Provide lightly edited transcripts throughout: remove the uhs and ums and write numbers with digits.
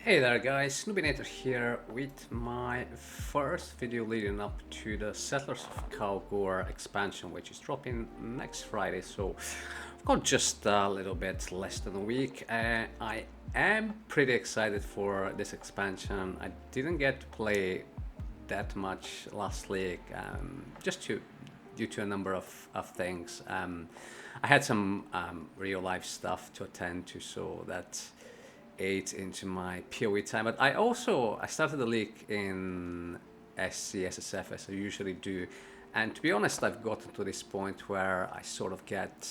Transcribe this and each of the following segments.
Hey there guys, Noobinator here with my first video leading up to the Settlers of KALGUUR expansion, which is dropping next Friday, so I've got just a little bit less than a week. I am pretty excited for this expansion. I didn't get to play that much last week, due to a number of things. I had some real life stuff to attend to, so that ate into my POE time. But I started the league in HCSSF as I usually do, and to be honest, I've gotten to this point where I sort of get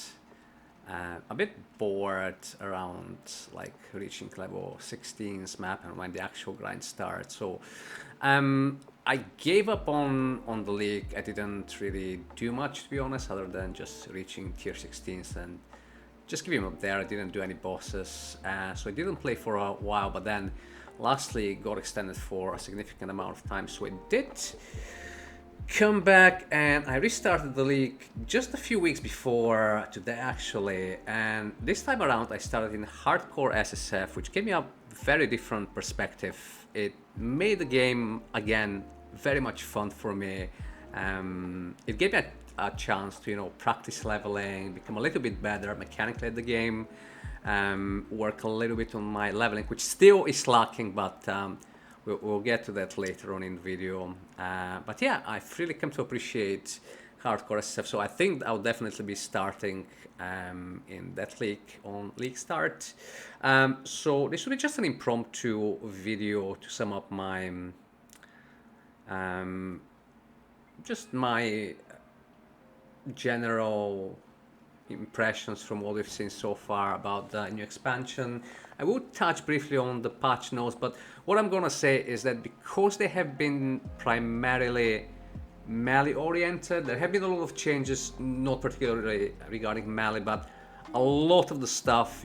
a bit bored around like reaching level 16's map and when the actual grind starts. So I gave up on the league. I didn't really do much, to be honest, other than just reaching tier 16s and just give him up there. I didn't do any bosses, so I didn't play for a while, but then lastly got extended for a significant amount of time, so I did come back and I restarted the league just a few weeks before today actually, and this time around I started in hardcore SSF, which gave me a very different perspective. It made the game again very much fun for me. It gave me a chance to practice leveling, become a little bit better mechanically at the game, work a little bit on my leveling, which still is lacking, but we'll get to that later on in the video. But yeah, I've really come to appreciate hardcore SF, so I think I'll definitely be starting in that league on Leaguestart. So this will be just an impromptu video to sum up my just my general impressions from what we've seen so far about the new expansion. I will touch briefly on the patch notes, but what I'm gonna say is that because they have been primarily melee oriented, there have been a lot of changes, not particularly regarding melee, but a lot of the stuff,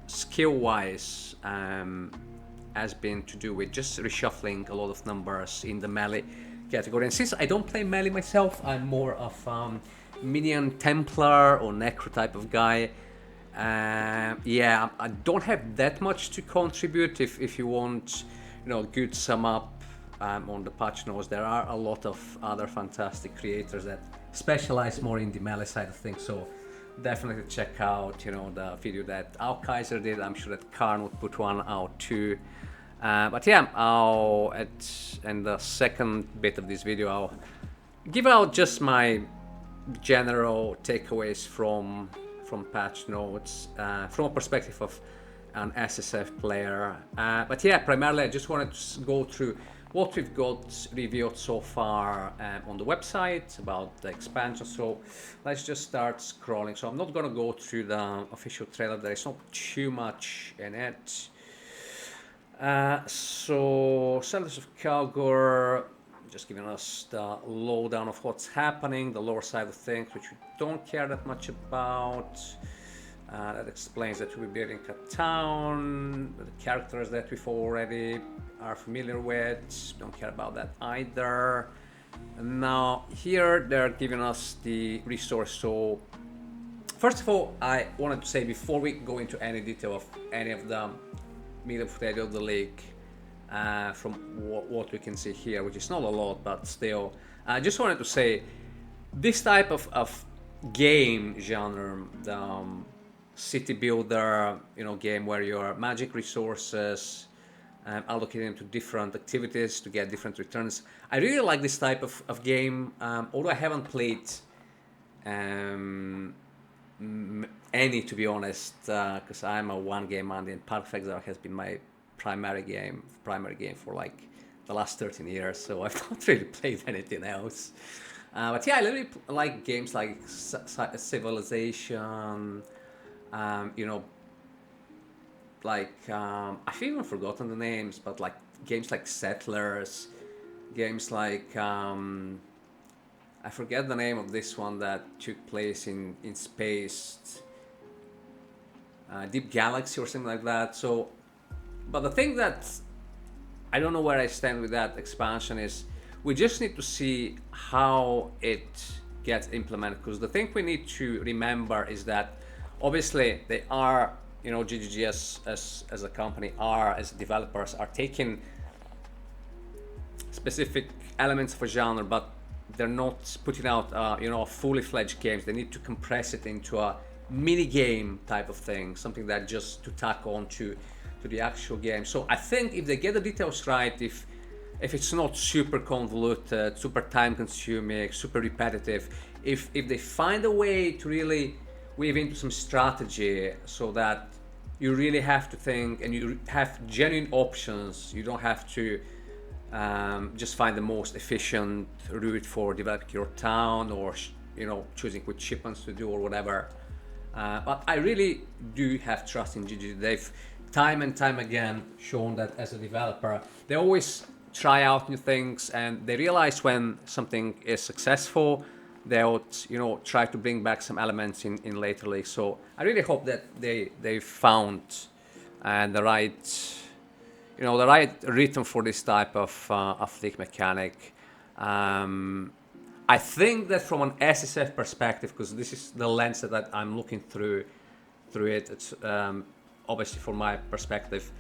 skill wise, has been to do with just reshuffling a lot of numbers in the melee category. And since I don't play melee myself, I'm more of minion Templar or Necro type of guy. Yeah, I don't have that much to contribute. If you want, good sum up on the patch notes, there are a lot of other fantastic creators that specialize more in the melee side of things. So definitely check out, the video that Al Kaiser did. I'm sure that Karn would put one out too. But yeah, in the second bit of this video, I'll give out just my general takeaways from patch notes from a perspective of an SSF player. But yeah, primarily I just wanted to go through what we've got revealed so far on the website about the expansion. So let's just start scrolling. So I'm not gonna go through the official trailer. There is not too much in it. So Settlers of KALGUUR, just giving us the lowdown of what's happening, the lower side of things, which we don't care that much about. That explains that we're building a town, the characters that we've already are familiar with, don't care about that either. And now here they're giving us the resource. So first of all, I wanted to say, before we go into any detail of any of the media footage of the league, from what we can see here, which is not a lot, but still, I just wanted to say this type of game genre, the city builder, game where you're magic resources, allocating them to different activities to get different returns. I really like this type of game, although I haven't played any, to be honest, because I'm a one game man, and PathOfExile has been my primary game for like the last 13 years, so I've not really played anything else. But yeah, I really like games like Civilization, I've even forgotten the names, but like games like Settlers, games like I forget the name of this one that took place in space, Deep Galaxy or something like that. So, but the thing that I don't know where I stand with that expansion is we just need to see how it gets implemented, because the thing we need to remember is that obviously they are you know, GGG as a company as developers are taking specific elements of a genre, but they're not putting out you know, fully fledged games. They need to compress it into a mini game type of thing, something that just to tack on to the actual game. So I think if they get the details right, if it's not super convoluted, super time consuming, super repetitive, if they find a way to really weave into some strategy so that you really have to think and you have genuine options, you don't have to just find the most efficient route for developing your town, or you know, choosing which shipments to do or whatever. But I really do have trust in GG. They've time and time again shown that as a developer, they always try out new things, and they realize when something is successful, they'll, you know, try to bring back some elements in later leagues. So I really hope that they found the right, you know, the right rhythm for this type of league mechanic. I think that from an SSF perspective, because this is the lens that I'm looking through it, it's obviously from my perspective,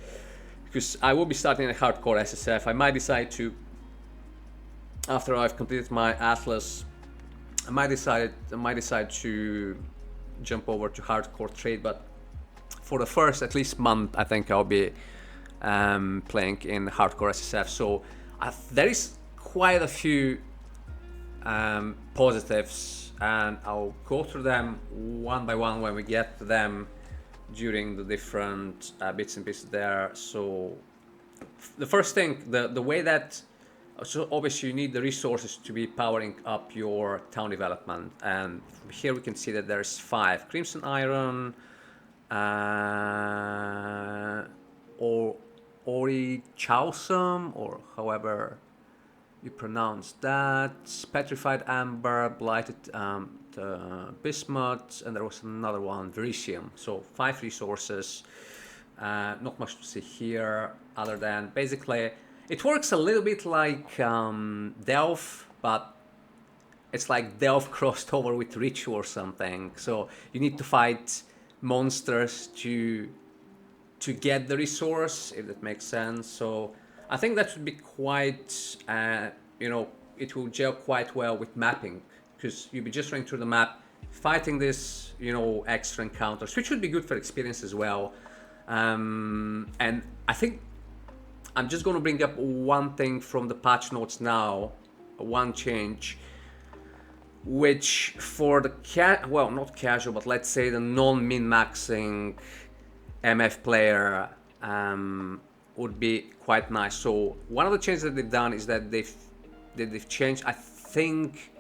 because I will be starting a hardcore SSF. I might decide to, after I've completed my Atlas, I might decide to jump over to hardcore trade, but for the first at least month, I think I'll be playing in hardcore SSF. So there is quite a few positives, and I'll go through them one by one when we get to them during the different bits and pieces there. So the first thing, the way that, so obviously you need the resources to be powering up your town development, and here we can see that there's 5 Crimson Iron, or Ori Chowsum, or however you pronounce that, Petrified Amber, Blighted Bismuth, and there was another one, Verisium. So 5 resources, not much to see here other than basically it works a little bit like Delve, but it's like Delve crossed over with Ritual or something. So you need to fight monsters to get the resource, if that makes sense. So I think that would be quite, you know, it will gel quite well with mapping, because you'll be just running through the map, fighting this, you know, extra encounters, which would be good for experience as well. And I think I'm just going to bring up one thing from the patch notes now, one change, which for the well, not casual, but let's say the non-min-maxing MF player would be quite nice. So one of the changes that they've done is that they've changed, I think,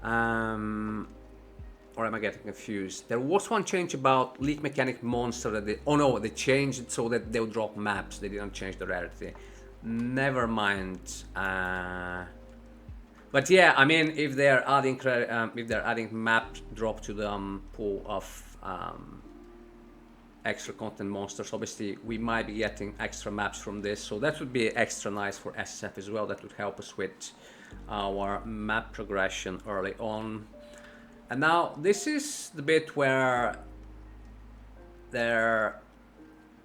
or am I getting confused? There was one change about league mechanic monster that they changed it so that they'll drop maps. They didn't change the rarity. Never mind. But yeah, I mean, if they're adding map drop to the pool of extra content monsters, obviously we might be getting extra maps from this, so that would be extra nice for SSF as well. That would help us with our map progression early on. And now this is the bit where there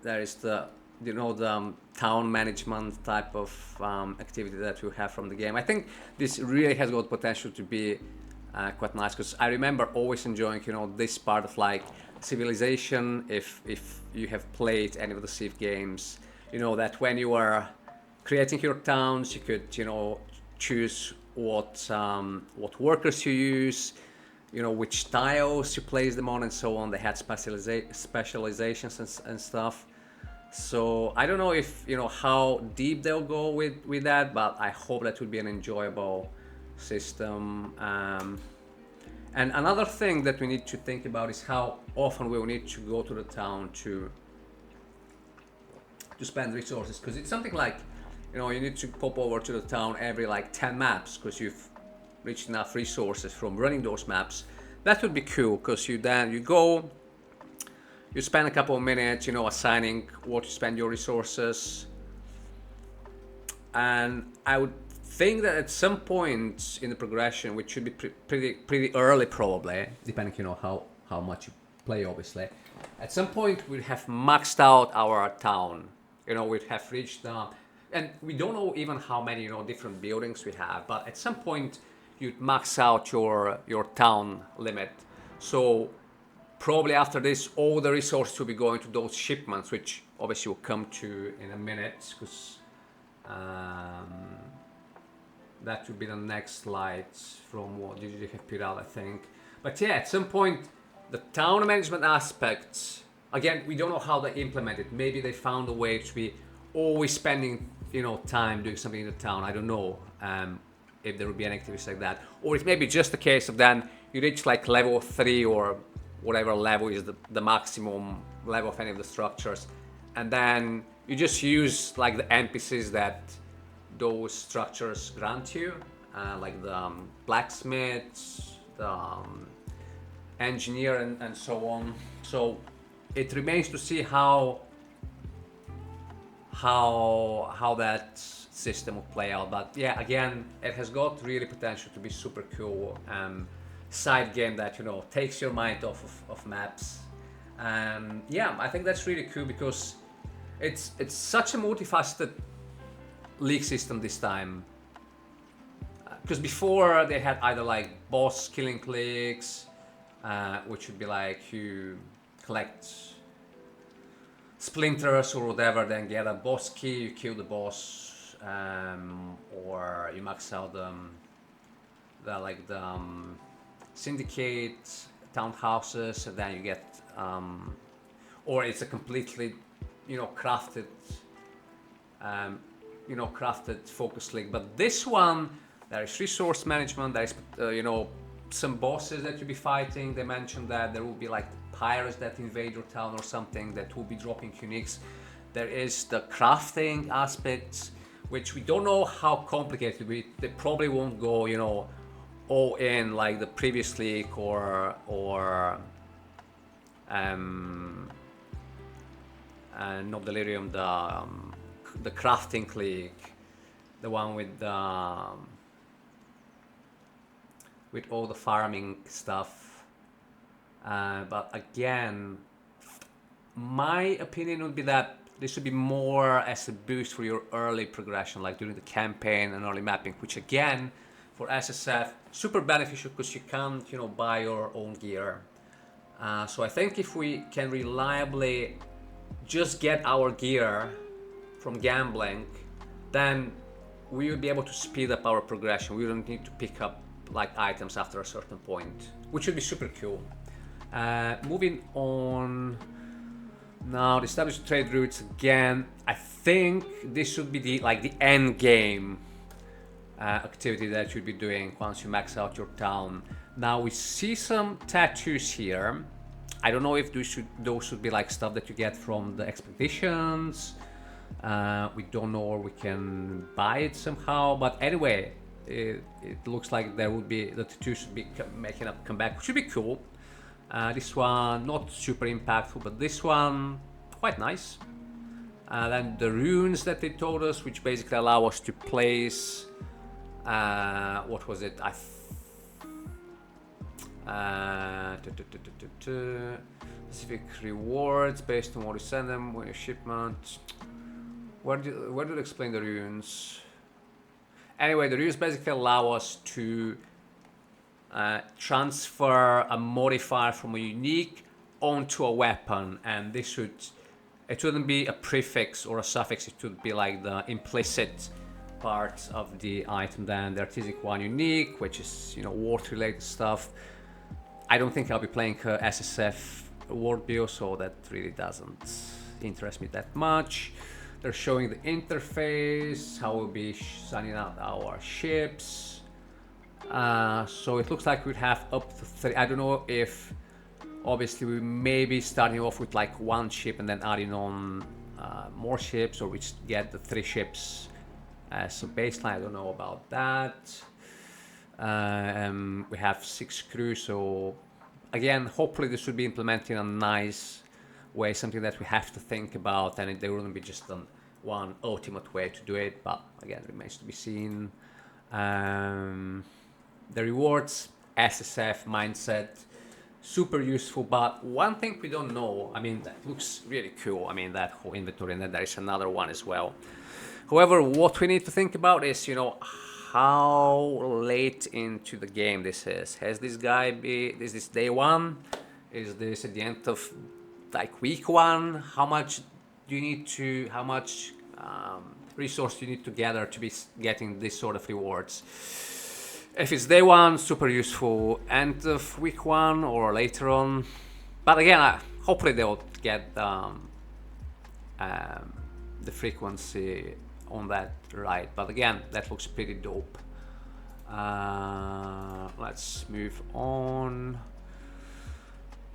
is the, you know, the town management type of activity that we have from the game. I think this really has got potential to be quite nice, because I remember always enjoying, you know, this part of like Civilization. If you have played any of the Civ games, you know that when you are creating your towns, you could, you know, choose what workers you use, you know, which tiles you place them on, and so on. They had specializations and stuff. So I don't know if, you know, how deep they'll go with that, but I hope that would be an enjoyable system. And another thing that we need to think about is how often we will need to go to the town to spend resources, because it's something like, you know, you need to pop over to the town every like 10 maps because you've reached enough resources from running those maps. That would be cool, because you go, you spend a couple of minutes, you know, assigning what you spend your resources, and I would think that at some point in the progression, which should be pretty early probably, depending, you know, how much you play obviously, at some point we'd have maxed out our town. You know, we'd have reached and we don't know even how many, you know, different buildings we have, but at some point you'd max out your town limit. So probably after this, all the resources will be going to those shipments, which obviously we'll come to in a minute, because that would be the next slide from what did you have put out, I think. But yeah, at some point, the town management aspects, again, we don't know how they implement it. Maybe they found a way to be always spending, you know, time doing something in the town. I don't know if there would be any activities like that. Or it may be just a case of then you reach like level 3 or whatever level is the maximum level of any of the structures. And then you just use like the NPCs that those structures grant you, like the blacksmiths, the engineer, and so on. So it remains to see how that system will play out. But yeah, again, it has got really potential to be super cool. Side game that, you know, takes your mind off of maps. Yeah, I think that's really cool because it's such a multifaceted league system this time. Because before they had either like boss killing cliques, which would be like you collect splinters or whatever, then get a boss key, you kill the boss, or you max out the syndicate townhouses, and then you get, or it's a completely, you know, crafted focus league. But this one, there is resource management, there is you know, some bosses that you'll be fighting. They mentioned that there will be like pirates that invade your town or something that will be dropping uniques. There is the crafting aspects, which we don't know how complicated. They probably won't go, you know, all in like the previous league or not Delirium, the crafting league, the one with all the farming stuff. But again, my opinion would be that this should be more as a boost for your early progression, like during the campaign and early mapping, which again, for SSF, super beneficial because you can't, you know, buy your own gear. So I think if we can reliably just get our gear from gambling, then we will be able to speed up our progression. We don't need to pick up like items after a certain point, which would be super cool. Moving on now, the established trade routes again. I think this should be the end game activity that you'd be doing once you max out your town. Now we see some tattoos here. I don't know if those should be like stuff that you get from the expeditions. We don't know, or we can buy it somehow. But anyway, it looks like there would be the tattoos should be making a comeback, which should be cool. This one not super impactful, but this one quite nice. Then the runes that they told us, which basically allow us to place what was it? Specific rewards based on what you send them when you shipment. Where did it explain the runes? Anyway, the runes basically allow us to transfer a modifier from a unique onto a weapon, and it wouldn't be a prefix or a suffix, it would be like the implicit part of the item. Then the artistic one unique, which is, you know, ward related stuff. I don't think I'll be playing SSF ward build, so that really doesn't interest me that much. They're showing the interface, how we'll be signing out our ships. So it looks like we'd have up to 3. I don't know if, obviously, we may be starting off with like 1 ship and then adding on more ships, or we just get the 3 ships as a baseline. I don't know about that. We have 6 crew, so again, hopefully this should be implemented in a nice way, something that we have to think about, and there wouldn't be just one ultimate way to do it, but again, it remains to be seen. The rewards, SSF mindset, super useful. But one thing we don't know, I mean, that looks really cool. I mean, that whole inventory, and then there is another one as well. However, what we need to think about is, you know, how late into the game this is. Has this guy is this day one? Is this at the end of like week one? How much do you need to, how much resource you need to gather to be getting this sort of rewards? If it's day one, super useful. End of week one or later on. But again, hopefully they'll get the frequency on that right. But again, that looks pretty dope. Let's move on.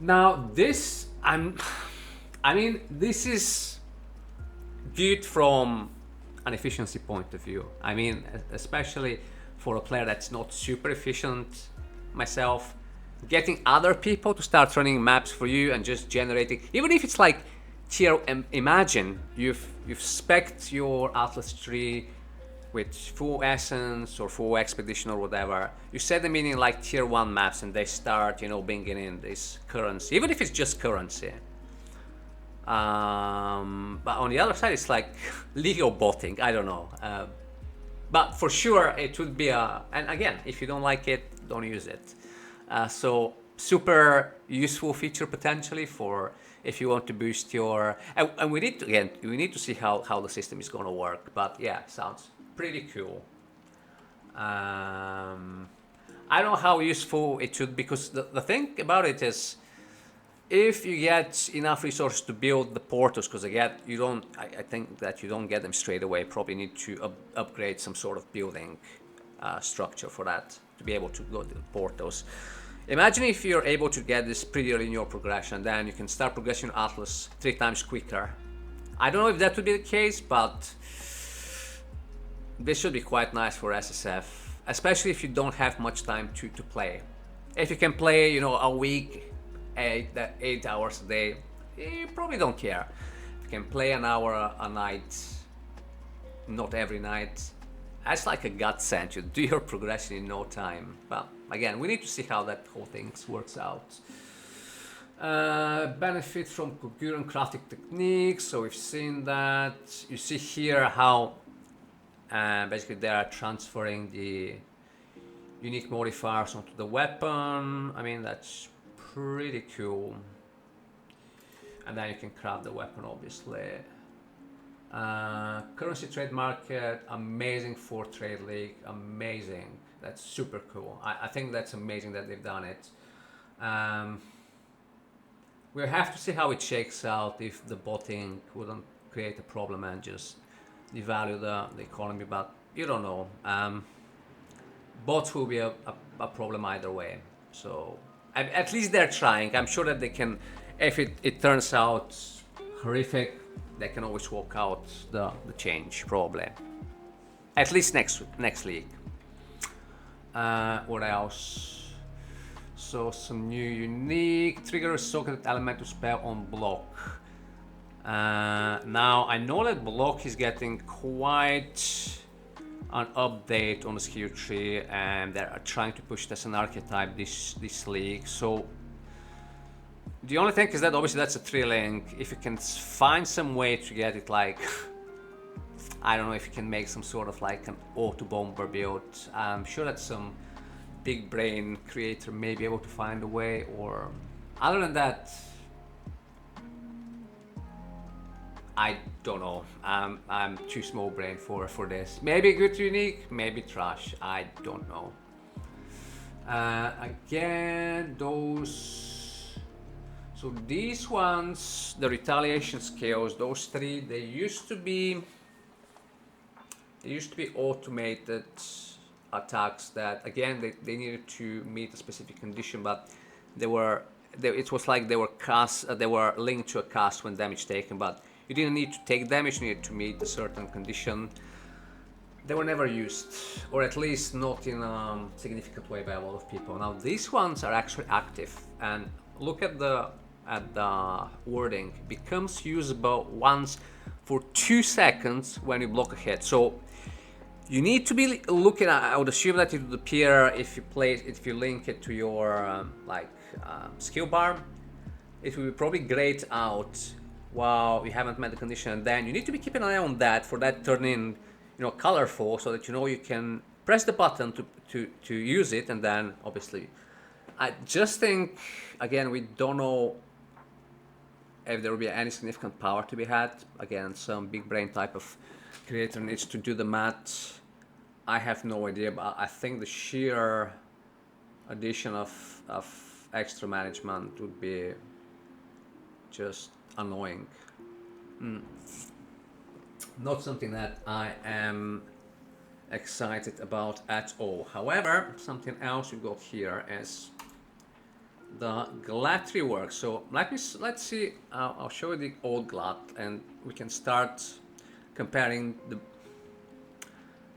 Now this, I mean, this is good from an efficiency point of view. I mean, especially for a player that's not super efficient, myself, getting other people to start running maps for you and just generating, even if it's like tier, imagine you've spec'd your Atlas tree with full essence or full expedition or whatever. You set them in like tier 1 maps and they start, you know, bringing in this currency, even if it's just currency. But on the other side, it's like legal botting. I don't know. But for sure, it would be and again, if you don't like it, don't use it. So super useful feature potentially for if you want to boost your, and we need to, again, we need to see how the system is going to work. But yeah, sounds pretty cool. I don't know how useful it should, because the thing about it is, if you get enough resources to build the portals, because again, you don't, I think that you don't get them straight away. Probably need to upgrade some sort of building structure for that to be able to go to the portals. Imagine if you're able to get this pretty early in your progression, then you can start progressing Atlas 3 times quicker. I don't know if that would be the case, but this should be quite nice for SSF, especially if you don't have much time to play. If you can play, you know, a week, 8 hours a day, you probably don't care. If you can play an hour a night, not every night, that's like a godsend. You do your progression in no time. Well, again, we need to see how that whole thing works out. Benefit from concurrent crafting techniques. So we've seen that. You see here how basically they are transferring the unique modifiers onto the weapon. I mean, that's pretty cool. And then you can craft the weapon, obviously. Currency trade market, amazing for Trade League, amazing. That's super cool. I think that's amazing that they've done it. We'll have to see how it shakes out, if the botting wouldn't create a problem and just devalue the economy, but you don't know. Bots will be a problem either way. So at least they're trying. I'm sure that they can, if it turns out horrific, they can always walk out the change, probably. At least next league. What else? So some new unique trigger socket elemental spell on block. Now I know that block is getting quite an update on the skill tree, and they're trying to push this as an archetype this league. So the only thing is that obviously that's a tree link. If you can find some way to get it, like I don't know, if you can make some sort of like an auto bomber build, I'm sure that some big brain creator may be able to find a way. Or other than that, I don't know. I'm too small brain for this. Maybe good unique, maybe trash. I don't know. Again, those. So these ones, the retaliation skills, those 3, they used to be automated attacks that, again, they needed to meet a specific condition, but it was like they were linked to a cast when damage taken, but you didn't need to take damage, you needed to meet a certain condition. They were never used, or at least not in a significant way by a lot of people. Now these ones are actually active, and look at the wording. Becomes usable once for 2 seconds when you block a hit. So you need to be looking at, I would assume that it would appear if you link it to your like skill bar, it will be probably grayed out while you haven't met the condition, and then you need to be keeping an eye on that for that turning, colorful, so that you can press the button to use it. And then obviously, I just think, again, we don't know if there will be any significant power to be had. Again, some big brain type of creator needs to do the math. I have no idea, but I think the sheer addition of extra management would be just annoying. Not something that I am excited about at all. However, something else we got here is the GLAD rework. So let's see. I'll show you the old GLAD, and we can start comparing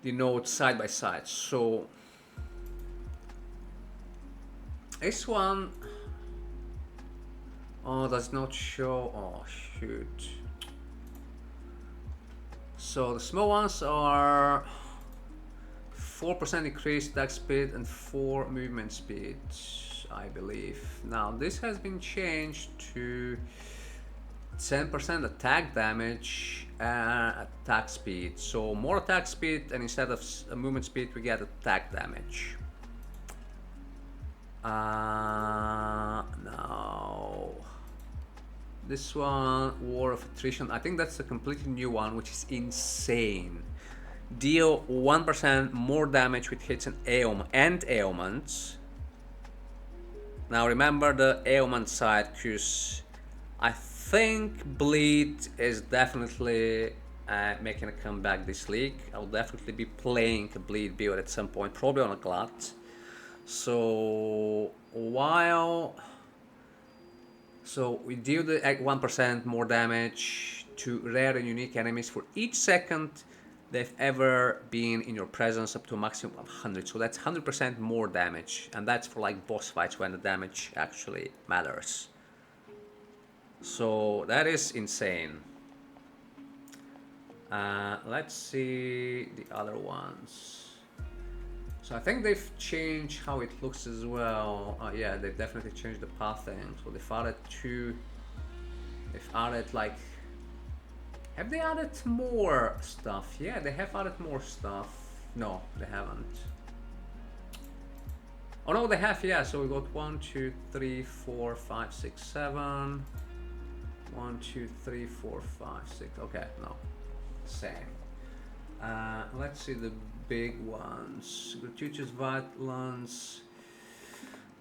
the nodes side by side. So this one, does not show. Oh shoot. So the small ones are 4% increased attack speed and 4 movement speed, I believe. Now this has been changed to 10% attack damage and attack speed. So more attack speed, and instead of movement speed we get attack damage. Now this one, War of Attrition, I think that's a completely new one, which is insane. Deal 1% more damage with hits and ailments. Now remember the ailment side, because I think Bleed is definitely making a comeback this league. I'll definitely be playing a Bleed build at some point, probably on a GLAD. So we deal the 1% more damage to rare and unique enemies for each second they've ever been in your presence, up to a maximum of 100. So that's 100% more damage, and that's for like boss fights when the damage actually matters. So that is insane. Let's see the other ones. So I think they've changed how it looks as well. Yeah, they've definitely changed the pathing. So they've added like, have they added more stuff? Yeah, they have added more stuff. No, they haven't. Oh no, they have, yeah. So we got 1, 2, 3, 4, 5, 6, 7. 1, 2, 3, 4, 5, 6. Okay, no, same. Let's see the big ones. Gratuitous violence.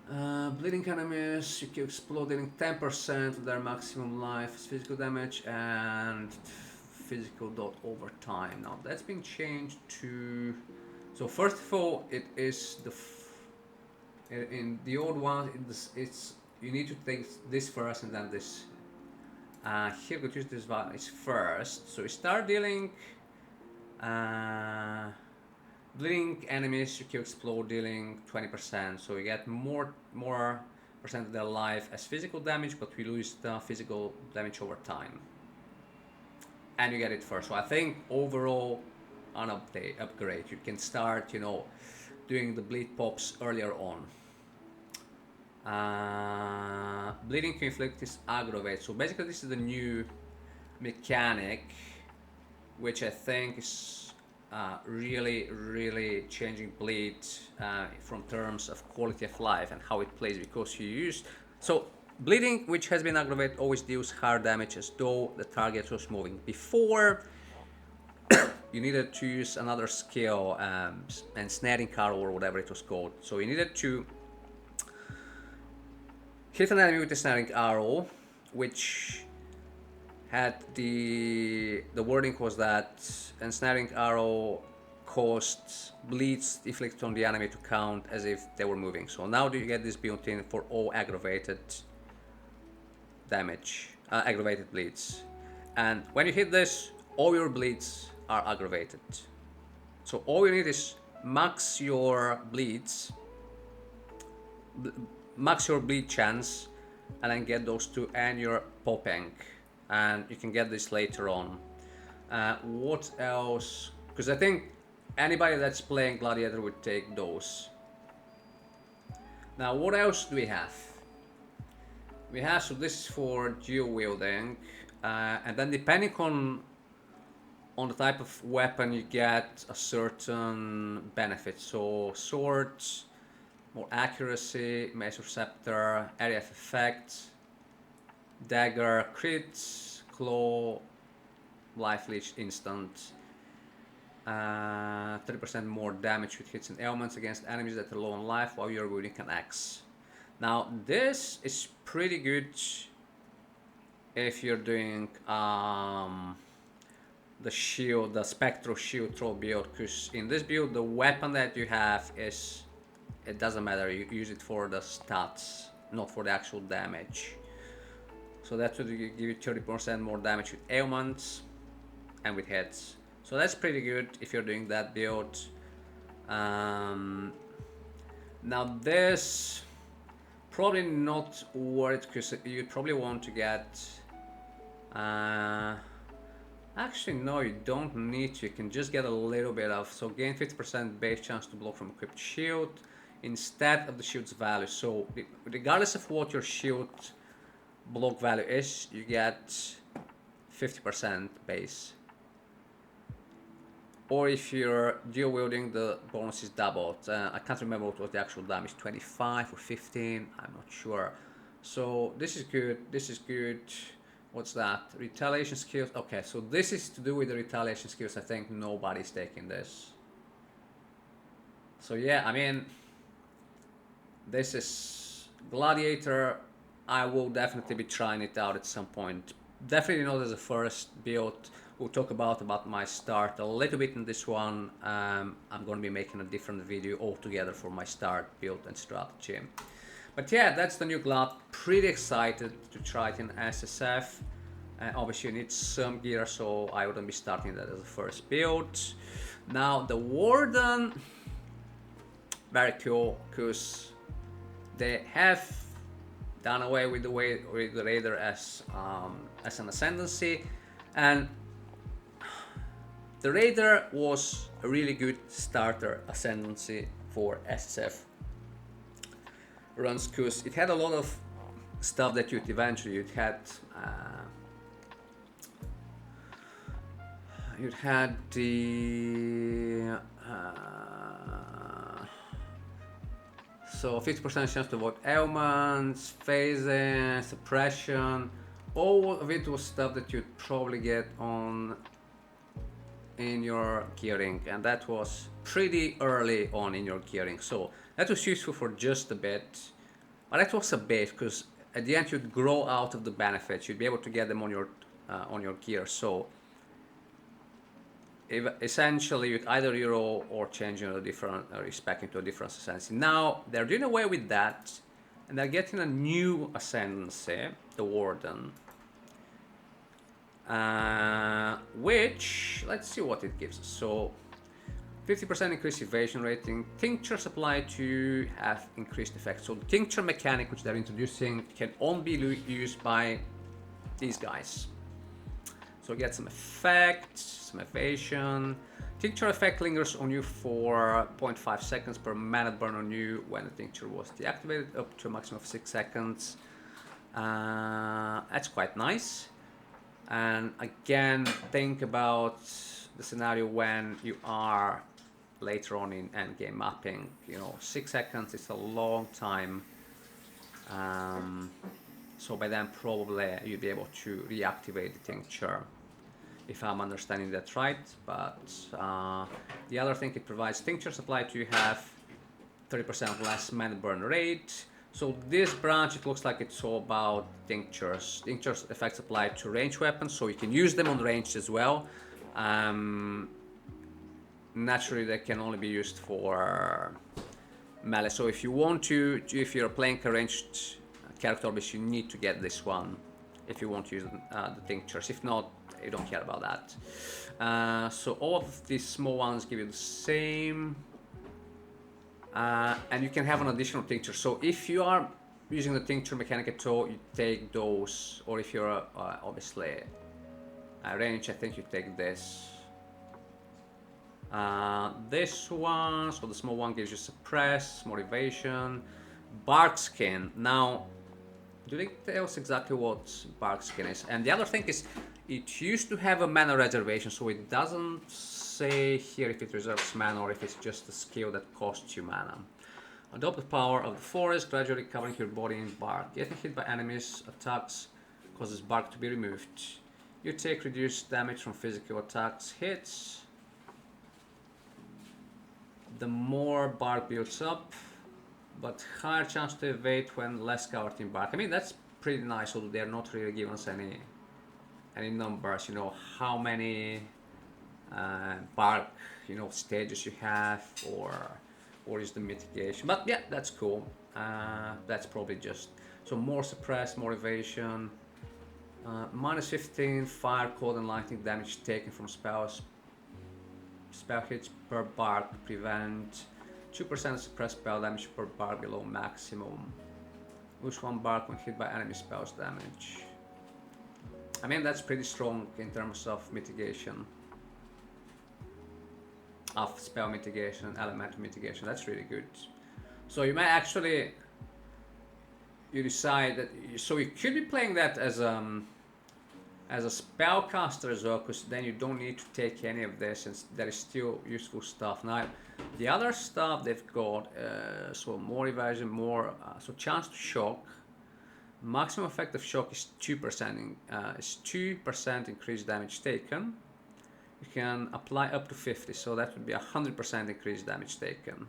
Bleeding enemies, you can explode, dealing 10% of their maximum life, physical damage, and physical dot over time. Now that's been changed to. So first of all, it is in the old one. It's you need to take this first and then this. Here, gratuitous violence is first. So you start dealing. Bleeding enemies, you can explode, dealing 20%, so you get more percent of their life as physical damage, but we lose the physical damage over time. And you get it first. So I think overall, an upgrade. You can start, doing the bleed pops earlier on. Bleeding to inflict is aggravate. So basically, this is the new mechanic, which I think is really changing Bleed from terms of quality of life and how it plays, because you use bleeding, which has been aggravated, always deals higher damage as though the target was moving. Before you needed to use another skill, and snaring arrow or whatever it was called. So you needed to hit an enemy with a snaring arrow, which had the wording was that ensnaring arrow costs bleeds inflicted on the enemy to count as if they were moving. So now do you get this built in for all aggravated damage, aggravated bleeds. And when you hit this, all your bleeds are aggravated. So all you need is max your bleeds, max your bleed chance, and then get those two, and you're popping. And you can get this later on. What else? Because I think anybody that's playing Gladiator would take those. Now, what else do we have? we have, so this is for dual wielding, and then depending on the type of weapon you get a certain benefit. So swords, more accuracy, mace scepter, area of effect, dagger, crits, claw, life leech instant, 30% more damage with hits and ailments against enemies that are low on life while you're wielding an axe. Now this is pretty good if you're doing the shield, the spectral shield throw build, because in this build the weapon that you have is, it doesn't matter, you use it for the stats, not for the actual damage. So that would give you 30% more damage with ailments and with hits. So that's pretty good if you're doing that build. Now this, probably not worth, because you probably want to get actually no, you don't need to, you can just get a little bit of, so gain 50% base chance to block from equipped shield instead of the shield's value. So regardless of what your shield block value is, you get 50% base. Or if you're dual wielding, the bonus is doubled. I can't remember what was the actual damage, 25 or 15, I'm not sure. So this is good, this is good. What's that? Retaliation skills. Okay, so this is to do with the retaliation skills. I think nobody's taking this. So yeah, I mean, this is Gladiator. I will definitely be trying it out at some point. Definitely not as a first build. We'll talk about my start a little bit in this one. I'm going to be making a different video altogether for my start, build and strategy. But yeah, that's the new Glad. Pretty excited to try it in SSF. Obviously you need some gear, so I wouldn't be starting that as a first build. Now the Warden, very cool, because they have done away with the Raider as an ascendancy, and the Raider was a really good starter ascendancy for SSF runs, because it had a lot of stuff that you'd had the so 50% chance to avoid ailments, phasing, suppression. All of it was stuff that you'd probably get on in your gearing, and that was pretty early on in your gearing, so that was useful for just a bit. But that was a bit, because at the end you'd grow out of the benefits, you'd be able to get them on your gear. So essentially you'd either reroll or change into a different respec into a different ascendancy. Now they're doing away with that, and they're getting a new ascendancy, the Warden, which, let's see what it gives us. So 50% increased evasion rating, tinctures apply to have increased effect. So the tincture mechanic which they're introducing can only be used by these guys. So get some effect, some evasion. Tincture effect lingers on you for 0.5 seconds per mana burn on you when the tincture was deactivated, up to a maximum of 6 seconds. That's quite nice. And again, think about the scenario when you are later on in endgame mapping. 6 seconds is a long time. So by then probably you'll be able to reactivate the tincture, if I'm understanding that right. But the other thing it provides, tincture supply to have 30% less mana burn rate. So this branch, it looks like it's all about tinctures. Tinctures effects apply to ranged weapons, so you can use them on range as well. Naturally, they can only be used for melee. So if you want to, if you're playing a ranged character, obviously you need to get this one if you want to use the tinctures. If not, you don't care about that. So all of these small ones give you the same. And you can have an additional tincture. So if you are using the tincture mechanic at all, you take those. Or if you're obviously range, I think you take this. This one, so the small one gives you suppress, motivation, bark skin. Now, do they tell us exactly what bark skin is? And the other thing is, it used to have a mana reservation, so it doesn't say here if it reserves mana or if it's just a skill that costs you mana. Adopt the power of the forest, gradually covering your body in bark. Getting hit by enemies attacks causes bark to be removed. You take reduced damage from physical attacks hits. The more bark builds up, but higher chance to evade when less covered in bark. I mean, that's pretty nice, although they're not really giving us any numbers, you know, how many bark, you know, stages you have, or is the mitigation. But yeah, that's cool. That's probably just, so more suppressed, more evasion, minus 15 fire, cold and lightning damage taken from spells. Spell hits per bark prevent 2% suppressed spell damage per bark below maximum. Lose 1 bark when hit by enemy spells damage. I mean, that's pretty strong in terms of mitigation. Of spell mitigation and elemental mitigation. That's really good. So you might actually, you decide that, so you could be playing that as a spellcaster as well, because then you don't need to take any of this, and there is still useful stuff. Now, the other stuff they've got, so more evasion, more, so chance to shock. Maximum effect of shock is 2%, is 2% increased damage taken. You can apply up to 50, so that would be 100% increased damage taken.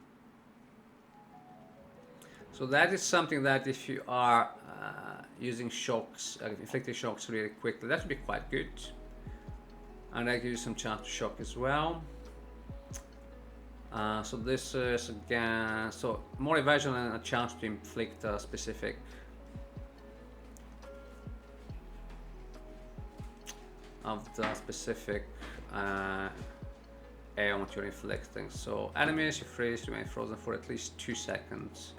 So that is something that if you are using shocks, inflicting shocks really quickly, that would be quite good. And that gives you some chance to shock as well. So this is again, so more evasion and a chance to inflict a specific ailment you're inflicting. So enemies you freeze remain frozen for at least 2 seconds.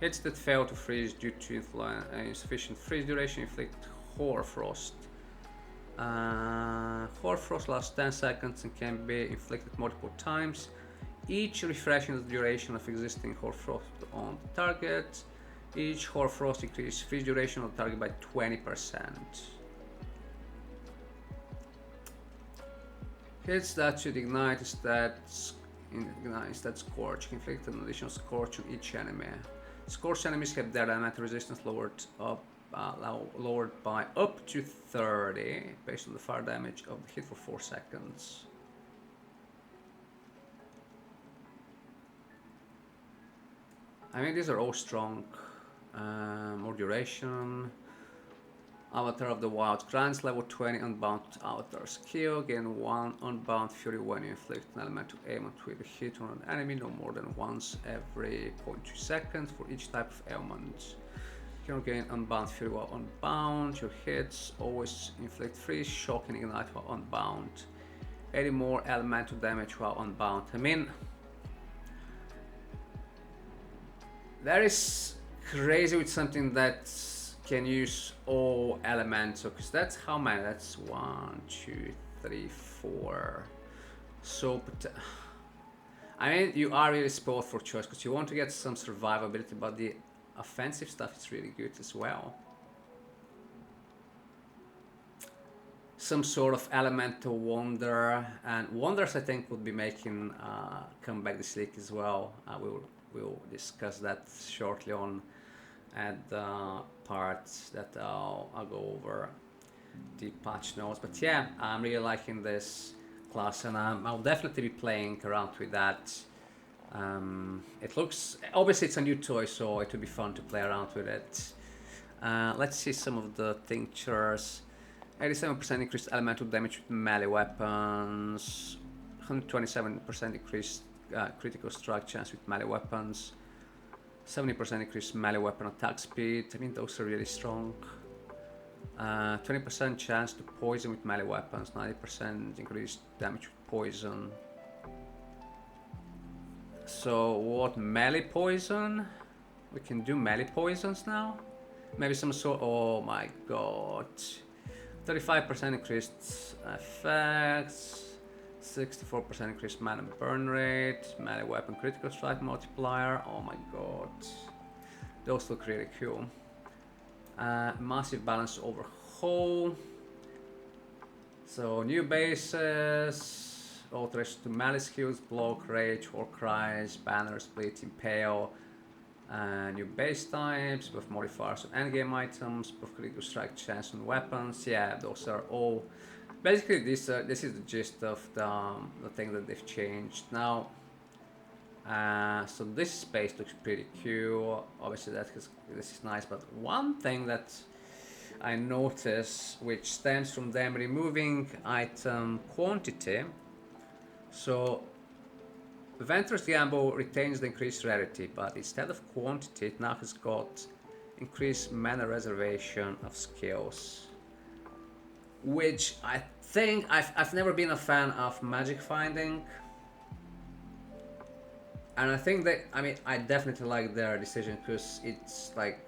Hits that fail to freeze due to insufficient freeze duration inflict Hoarfrost. Hoarfrost lasts 10 seconds and can be inflicted multiple times, each refreshing the duration of existing Hoarfrost on the target. Each Hoarfrost increases freeze duration on the target by 20%. Hits that should ignite stats Scorch. Inflict an additional Scorch on each enemy. Scorched enemies have their elemental resistance lowered by up to 30 based on the fire damage of the hit for 4 seconds. I mean, these are all strong. More duration. Avatar of the Wild grants level 20 Unbound Avatar skill. Gain 1 Unbound Fury when you inflict an elemental ailment with a hit on an enemy no more than once every 0.2 seconds for each type of ailment. You can gain Unbound Fury while unbound. Your hits always inflict freeze, shock, and ignite while unbound. 80 more elemental damage while unbound. I mean, that is crazy with something that can use all elemental, because that's how many, that's 1, 2, 3, 4. So I mean, you are really spoiled for choice because you want to get some survivability, but the offensive stuff is really good as well. Some sort of elemental wonder, and wonders I think would be making come back this league as well. We'll discuss that shortly on at the parts that I'll go over the patch notes. But yeah, I'm really liking this class, and I'll definitely be playing around with that. It looks, obviously it's a new toy, so it will be fun to play around with it. Let's see some of the tinctures. 87% increased elemental damage with melee weapons, 127% increased critical strike chance with melee weapons, 70% increased melee weapon attack speed. I mean, those are really strong. 20% chance to poison with melee weapons, 90% increased damage with poison. So what, melee poison? We can do melee poisons now? Maybe some sort, oh my god. 35% increased effects, 64% increased mana burn rate, melee weapon critical strike multiplier. Oh my god, those look really cool. Massive balance overhaul. So new bases, alteration to melee skills, block, rage, war cries, banner, split, impale. New base types with modifiers on endgame items, with critical strike chance on weapons. Yeah, those are all. Basically, this is the gist of the thing that they've changed now. So this space looks pretty cool. Obviously, this is nice. But one thing that I notice, which stems from them removing item quantity. So Ventress Gamble retains the increased rarity, but instead of quantity, it now has got increased mana reservation of skills. Which I think, I've never been a fan of magic finding. And I think that, I mean, I definitely like their decision, because it's like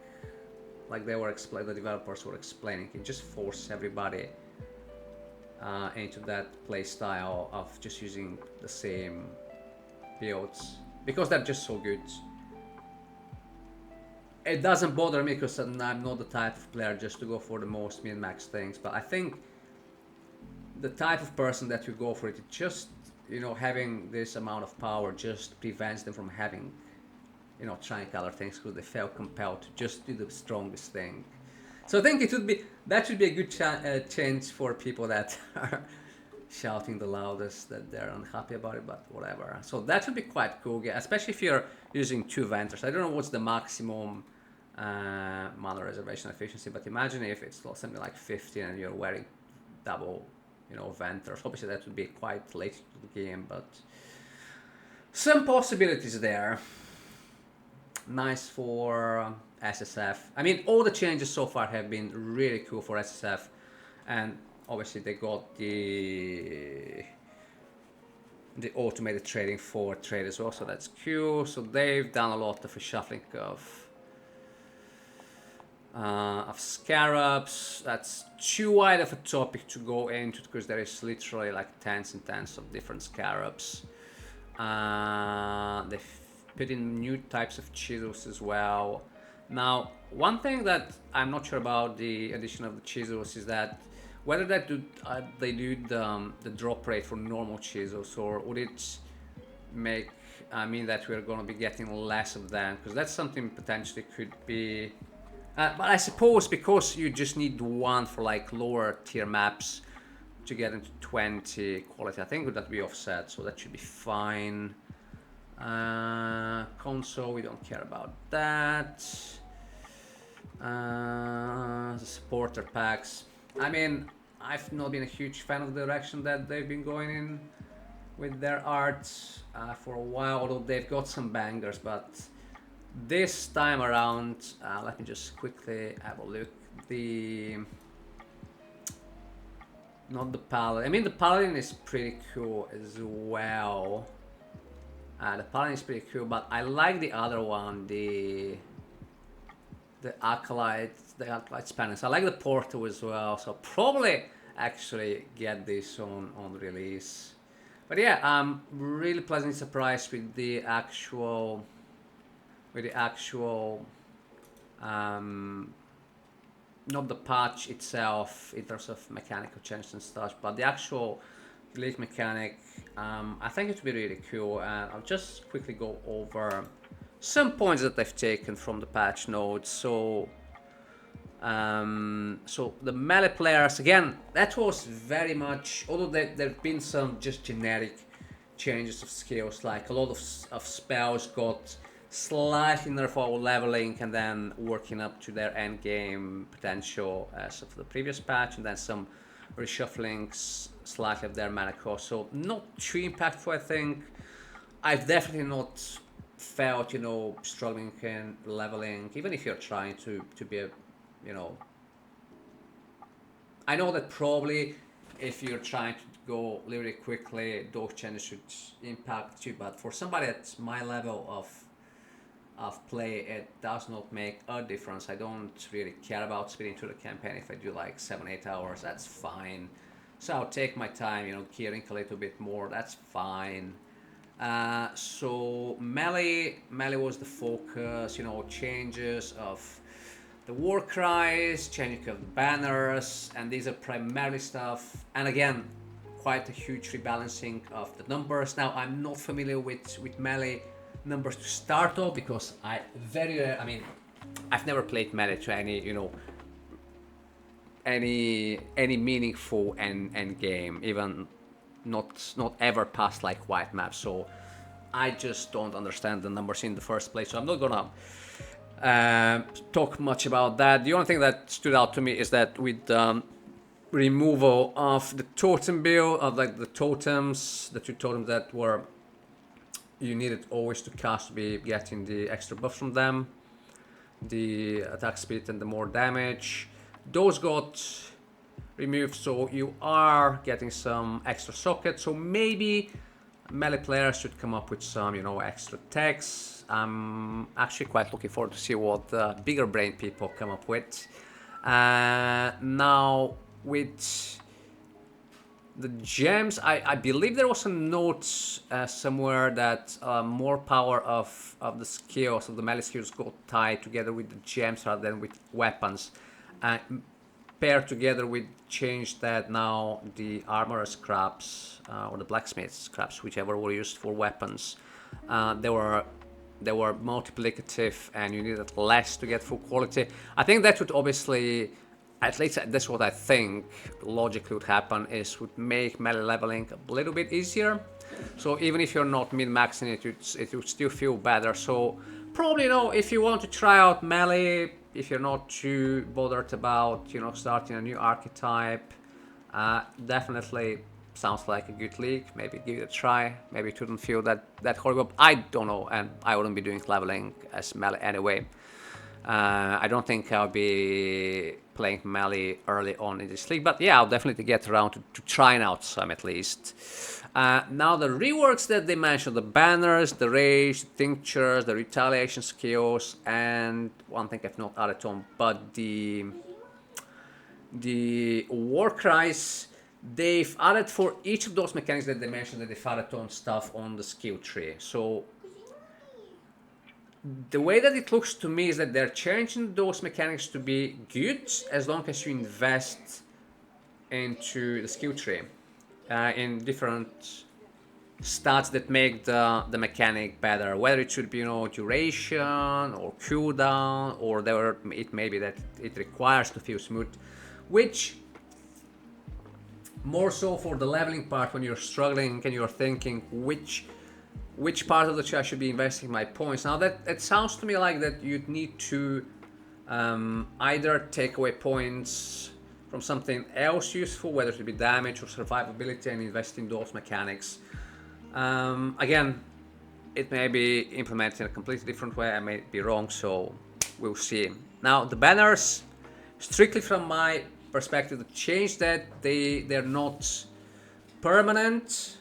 they were explaining, the developers were explaining, it just forced everybody into that play style of just using the same builds, because they're just so good. It doesn't bother me, because I'm not the type of player just to go for the most min-max things, but I think the type of person that you go for it, just, you know, having this amount of power just prevents them from having, you know, trying other things, because they felt compelled to just do the strongest thing. So I think that should be a good change for people that are shouting the loudest that they're unhappy about it, but whatever. So that should be quite cool, especially if you're using 2 Venters. I don't know what's the maximum mana reservation efficiency, but imagine if it's something like 15 and you're wearing double, you know, Venters. Obviously that would be quite late to the game, but some possibilities there. Nice for SSF. I mean, all the changes so far have been really cool for SSF, and obviously they got the automated trading for trade as well, so that's cool. So they've done a lot of reshuffling of scarabs. That's too wide of a topic to go into, because there is literally like tens and tens of different scarabs. They've put in new types of chisels as well. Now, one thing that I'm not sure about the addition of the chisels is that whether that they do the drop rate for normal chisels, or would it make mean that we're going to be getting less of them, because that's something potentially could be. But I suppose because you just need one for like lower tier maps to get into 20 quality, I think that be offset, so that should be fine. Console, we don't care about that. The supporter packs. I mean, I've not been a huge fan of the direction that they've been going in with their art for a while, although they've got some bangers, but this time around, let me just quickly have a look. Not the Paladin. I mean, the Paladin is pretty cool as well. The Paladin is pretty cool, but I like the other one, the Acolyte Spanish. I like the Portal as well, so probably actually get this on release. But yeah, I'm really pleasantly surprised with the actual not the patch itself in terms of mechanical changes and stuff, but the actual league mechanic. I think it would be really cool, and I'll just quickly go over some points that they've taken from the patch notes. So the melee players, again, that was very much, although there've been some just generic changes of skills, like a lot of spells got slightly nerfed leveling and then working up to their end game potential as of the previous patch, and then some reshufflings slightly of their mana cost. So not too impactful, I think. I've definitely not felt, you know, struggling in leveling, even if you're trying to be a, you know, I know that probably if you're trying to go really quickly, those changes should impact you, but for somebody at my level of play, it does not make a difference. I don't really care about speeding through the campaign. If I do like 7-8 hours, that's fine. So I'll take my time, you know, gearing a little bit more, that's fine. So melee was the focus, you know, changes of the war cries, changing of the banners, and these are primarily stuff. And again, quite a huge rebalancing of the numbers. Now, I'm not familiar with melee numbers to start off because I mean, I've never played melee to any, you know, any meaningful end game, even not ever past like white maps. So I just don't understand the numbers in the first place. So I'm not gonna talk much about that. The only thing that stood out to me is that with removal of the totem build, of like the totems, the two totems that were you needed always to cast to be getting the extra buff from them, the attack speed and the more damage, those got removed, so you are getting some extra sockets. So maybe melee players should come up with some, you know, extra techs. I'm actually quite looking forward to see what the bigger brain people come up with. Now with the gems, I believe there was a note somewhere that more power of the skills, of the melee skills, got tied together with the gems rather than with weapons. Paired together with change that now the armor scraps or the blacksmith scraps, whichever were used for weapons, they were multiplicative and you needed less to get full quality. I think that would obviously, at least that's what I think logically would happen, is would make melee leveling a little bit easier. So even if you're not min-maxing it would still feel better. So probably, you know, if you want to try out melee, if you're not too bothered about, you know, starting a new archetype, definitely sounds like a good league. Maybe give it a try. Maybe it wouldn't feel that horrible. I don't know, and I wouldn't be doing leveling as melee anyway. I don't think I'll be playing melee early on in this league, but yeah, I'll definitely get around to trying out some at least. Now the reworks that they mentioned, the banners, the rage, the tinctures, the retaliation skills, and one thing I've not added on, but the war cries, they've added for each of those mechanics that they mentioned that they've added on stuff on the skill tree. So the way that it looks to me is that they're changing those mechanics to be good as long as you invest into the skill tree in different stats that make the mechanic better, whether it should be, you know, duration or cooldown, or it may be that it requires to feel smooth, which more so for the leveling part when you're struggling and you're thinking which part of the tree I should be investing my points. Now that it sounds to me like that you'd need to either take away points from something else useful, whether it be damage or survivability, and invest in those mechanics. Again, it may be implemented in a completely different way. I may be wrong, so we'll see. Now the banners, strictly from my perspective, the change that they're not permanent.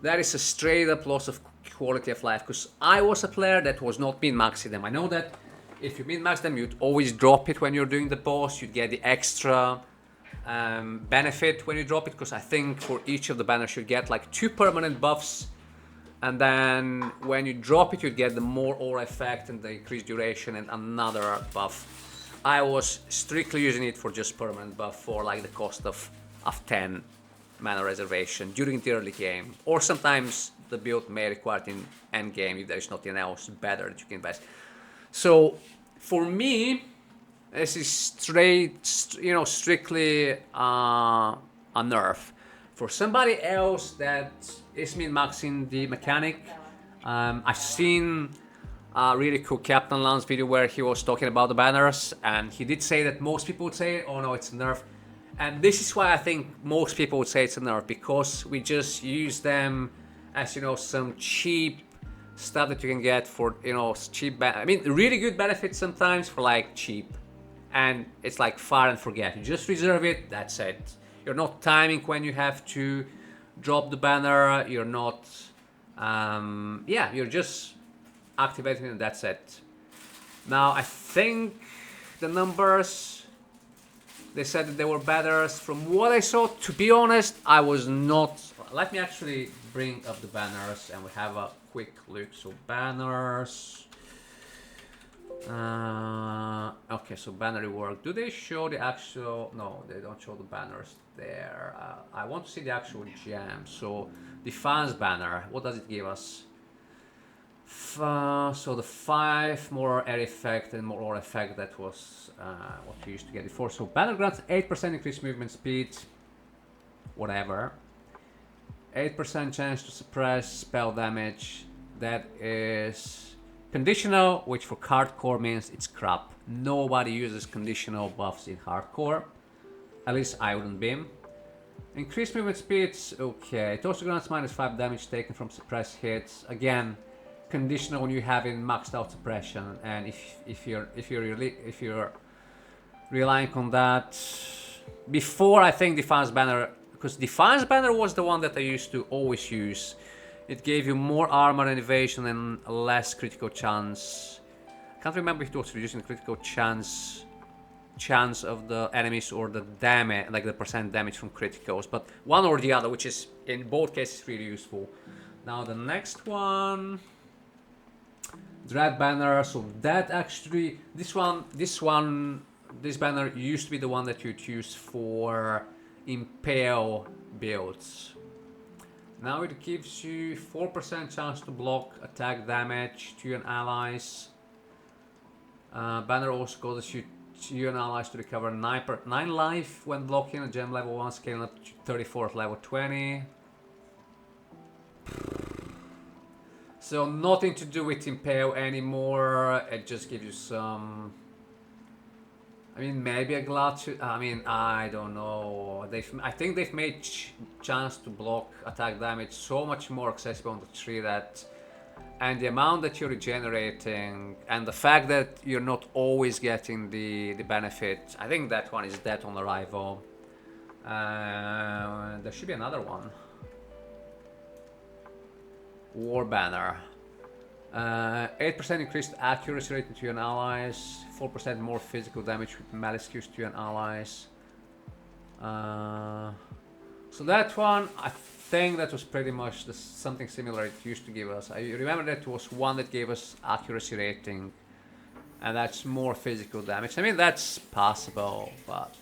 That is a straight up loss of quality of life, because I was a player that was not min-maxing them. I know that if you min-max them, you'd always drop it when you're doing the boss. You'd get the extra benefit when you drop it, because I think for each of the banners you'd get like 2 permanent buffs, and then when you drop it you'd get the more aura effect and the increased duration and another buff. I was strictly using it for just permanent buff for like the cost of 10 mana reservation during the early game, or sometimes the build may require it in end game if there's nothing else better that you can invest. So for me, this is strictly a nerf. For somebody else that is min-maxing the mechanic, I've seen a really cool Captain Lance video where he was talking about the banners, and he did say that most people would say, oh no, it's a nerf. And this is why I think most people would say it's a nerf, because we just use them as, you know, some cheap stuff that you can get for, you know, cheap. I mean, really good benefits sometimes for like cheap, and it's like fire and forget. You just reserve it. That's it. You're not timing when you have to drop the banner. You're not. You're just activating it. That's it. Now I think the numbers. They said that they were banners. From what I saw, to be honest, I was not. Let me actually bring up the banners and we have a quick look. So banners. Okay, so banner rework. Do they show the actual? No, they don't show the banners there. I want to see the actual gem. So defense banner. What does it give us? So the 5 more air effect and more aura effect. That was what we used to get before. So banner grants 8% increased movement speed. Whatever. 8% chance to suppress spell damage. That is conditional, which for hardcore means it's crap. Nobody uses conditional buffs in hardcore. At least I wouldn't beam. Increased movement speeds, okay. It also grants -5 damage taken from suppressed hits. Again, conditional when you have in maxed out suppression, and if you're relying on that. Before, I think Defiance Banner, because Defiance Banner was the one that I used to always use. It gave you more armor and evasion and less critical chance. I can't remember if it was reducing the critical chance of the enemies or the damage, like the percent damage from criticals, but one or the other, which is in both cases really useful. Now the next one, Dread Banner. So that actually, this banner used to be the one that you'd use for Impale builds. Now it gives you 4% chance to block attack damage to your allies. Banner also causes you and allies to recover 9 life when blocking a gem level 1, scaling up to 34 at level 20. So nothing to do with Impale anymore. It just gives you some. I mean, maybe a glad. I mean, I don't know. I think they've made chance to block attack damage so much more accessible on the tree that, and the amount that you're regenerating, and the fact that you're not always getting the benefit. I think that one is dead on arrival. There should be another one. War Banner. 8% increased accuracy rate to your allies, 4% more physical damage with melee skills to your allies. So that one, I think that was pretty much something similar it used to give us. I remember that was one that gave us accuracy rating, and that's more physical damage. I mean, that's possible, but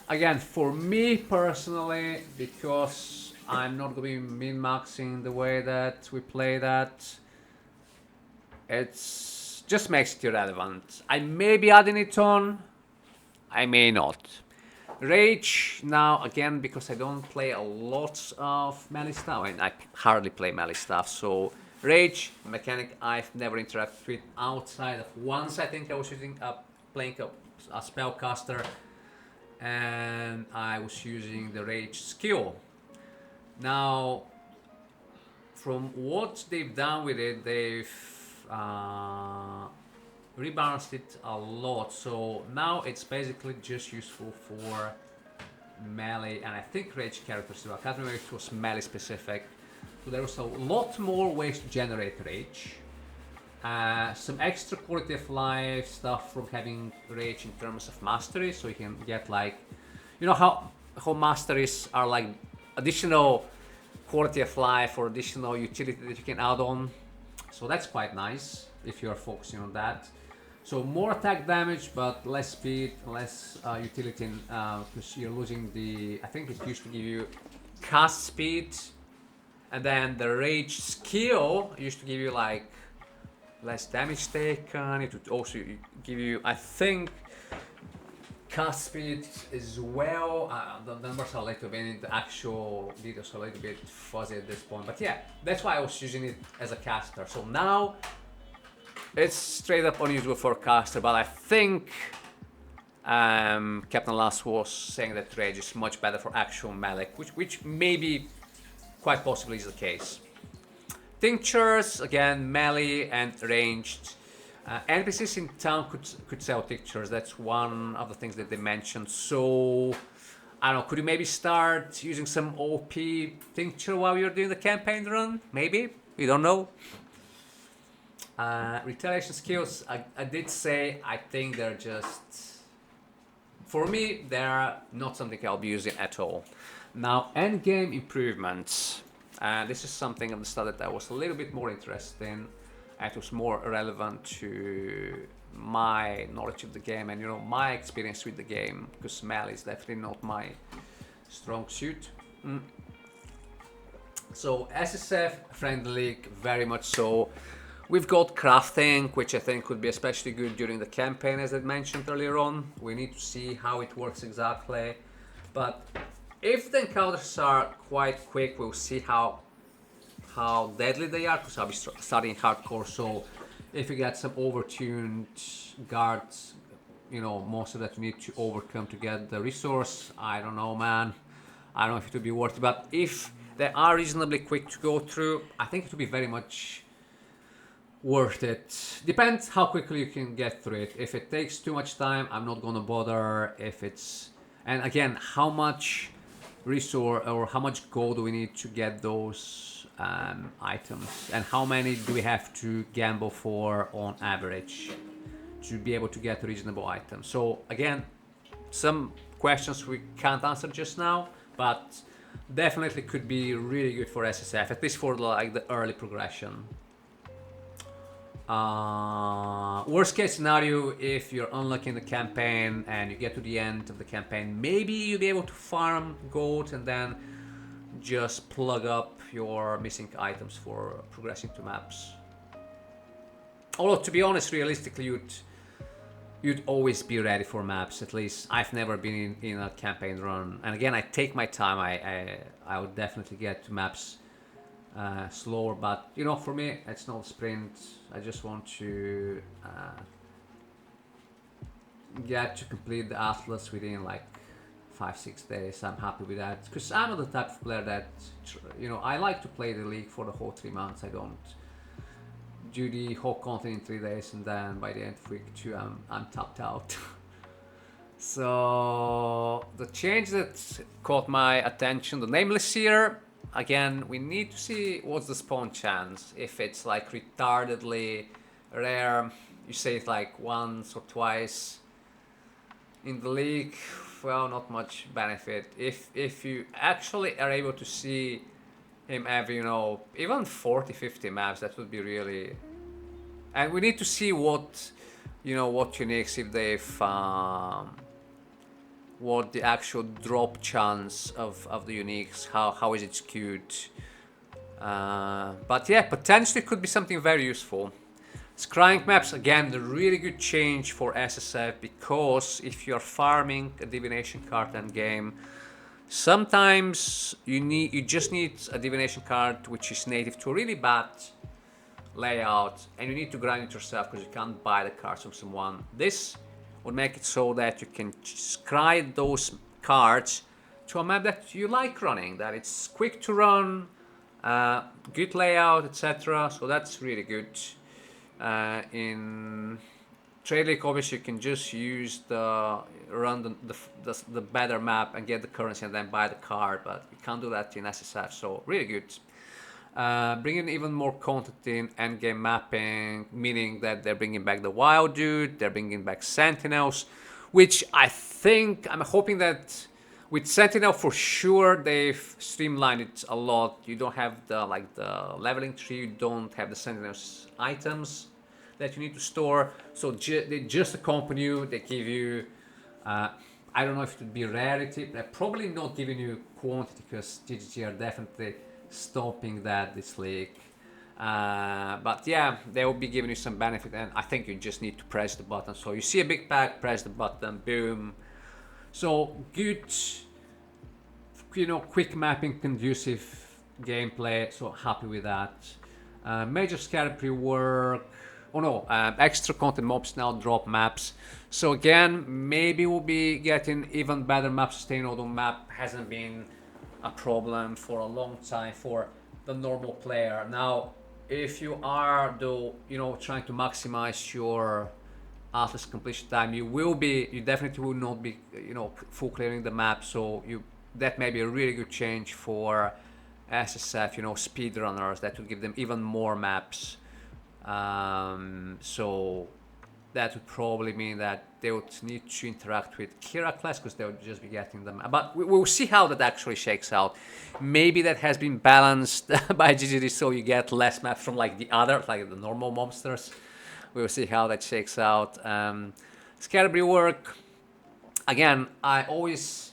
again, for me personally, because I'm not going to be min-maxing the way that we play that, it's just makes it irrelevant. I may be adding it on, I may not. Rage, now again, because I don't play a lot of melee stuff, and I hardly play melee stuff, so Rage, mechanic I've never interacted with outside of once. I think I was playing a spellcaster, and I was using the Rage skill. Now, from what they've done with it, they've rebalanced it a lot. So now it's basically just useful for melee, and I think rage characters too. I can't remember if it was melee specific. So there was a lot more ways to generate rage. Some extra quality of life stuff from having rage in terms of mastery, so you can get like, you know how masteries are like additional quality of life or additional utility that you can add on. So that's quite nice if you're focusing on that. So more attack damage, but less speed, less utility, because you're losing the. I think it used to give you cast speed, and then the rage skill used to give you like less damage taken. It would also give you, I think, cast speed as well. The numbers are a little bit, the actual details are a little bit fuzzy at this point, but yeah, that's why I was using it as a caster. So now it's straight up unusable for a caster, but I think Captain Last was saying that rage is much better for actual melee, which maybe quite possibly is the case. Tinctures, again, melee and ranged. NPCs in town could sell tinctures. That's one of the things that they mentioned. So I don't know, could you maybe start using some OP tincture while you're doing the campaign run? Maybe, we don't know. Retaliation skills, I did say I think they're just, for me, they're not something I'll be using at all. Now, endgame improvements. This is something of the stuff that I was a little bit more interested in. it was more relevant to my knowledge of the game and, you know, my experience with the game, because melee is definitely not my strong suit. So SSF friendly league, very much so. We've got crafting, which I think could be especially good during the campaign, as I mentioned earlier on. We need to see how it works exactly. But if the encounters are quite quick, we'll see how deadly they are, because I'll be starting hardcore. So if you get some overtuned guards, you know, monster that you need to overcome to get the resource, I don't know, man. I don't know if it would be worth it. But if they are reasonably quick to go through, I think it would be very much worth it. Depends how quickly you can get through it. If it takes too much time, I'm not gonna bother. If it's, and again, how much resource or how much gold do we need to get those items, and how many do we have to gamble for on average to be able to get reasonable items? So again, some questions we can't answer just now, but definitely could be really good for SSF, at least for like the early progression. Worst case scenario, if you're unlucky in the campaign and you get to the end of the campaign, maybe you'll be able to farm gold and then just plug up your missing items for progressing to maps. Although, to be honest, realistically, you'd always be ready for maps. At least I've never been in a campaign run, and again, I take my time. I would definitely get to maps slower, but you know, for me, it's not a sprint. I just want to get to complete the Atlas within like 5-6 days. I'm happy with that, because I'm the type of player that, you know, I like to play the league for the whole 3 months. I don't do the whole content in 3 days and then by the end of week 2 I'm tapped out. So the change that caught my attention, the Nameless Seer. Again, we need to see what's the spawn chance. If it's like retardedly rare, you say it like once or twice in the league, well, not much benefit. If you actually are able to see him every, you know, even 40-50 maps, that would be really. And we need to see what, you know, what uniques, if they've what the actual drop chance of the uniques, how is it skewed. But yeah, potentially could be something very useful. Scrying maps, again, the really good change for SSF, because if you're farming a divination card end game, sometimes you just need a divination card which is native to a really bad layout, and you need to grind it yourself because you can't buy the cards from someone. This would make it so that you can scry those cards to a map that you like running, that it's quick to run, good layout, etc. So that's really good. In Trade League, obviously, you can just use run the better map and get the currency and then buy the card, but you can't do that in SSF, so really good. Bringing even more content in endgame mapping, meaning that they're bringing back the Wild Dude, they're bringing back Sentinels, which I'm hoping that with Sentinel for sure they've streamlined it a lot. You don't have the leveling tree, you don't have the Sentinels items that you need to store, so they just accompany you, they give you, I don't know if it would be rarity, they're probably not giving you quantity, because GGG are definitely stopping that this league. But yeah, they will be giving you some benefit, and I think you just need to press the button. So you see a big pack, press the button, boom. So good, you know, quick mapping, conducive gameplay, so happy with that. Major scarab rework. Oh no, extra content mobs now drop maps. So again, maybe we'll be getting even better map sustain, although map hasn't been a problem for a long time for the normal player. Now, if you are, though, you know, trying to maximize your Atlas completion time, you definitely will not be, you know, full clearing the map. So that may be a really good change for SSF, you know, speedrunners. That will give them even more maps. So that would probably mean that they would need to interact with Kira class because they would just be getting them. But we'll see how that actually shakes out. Maybe that has been balanced by GGD, so you get less maps from like the other, like the normal monsters. We'll see how that shakes out. Scarabry work. Again, I always,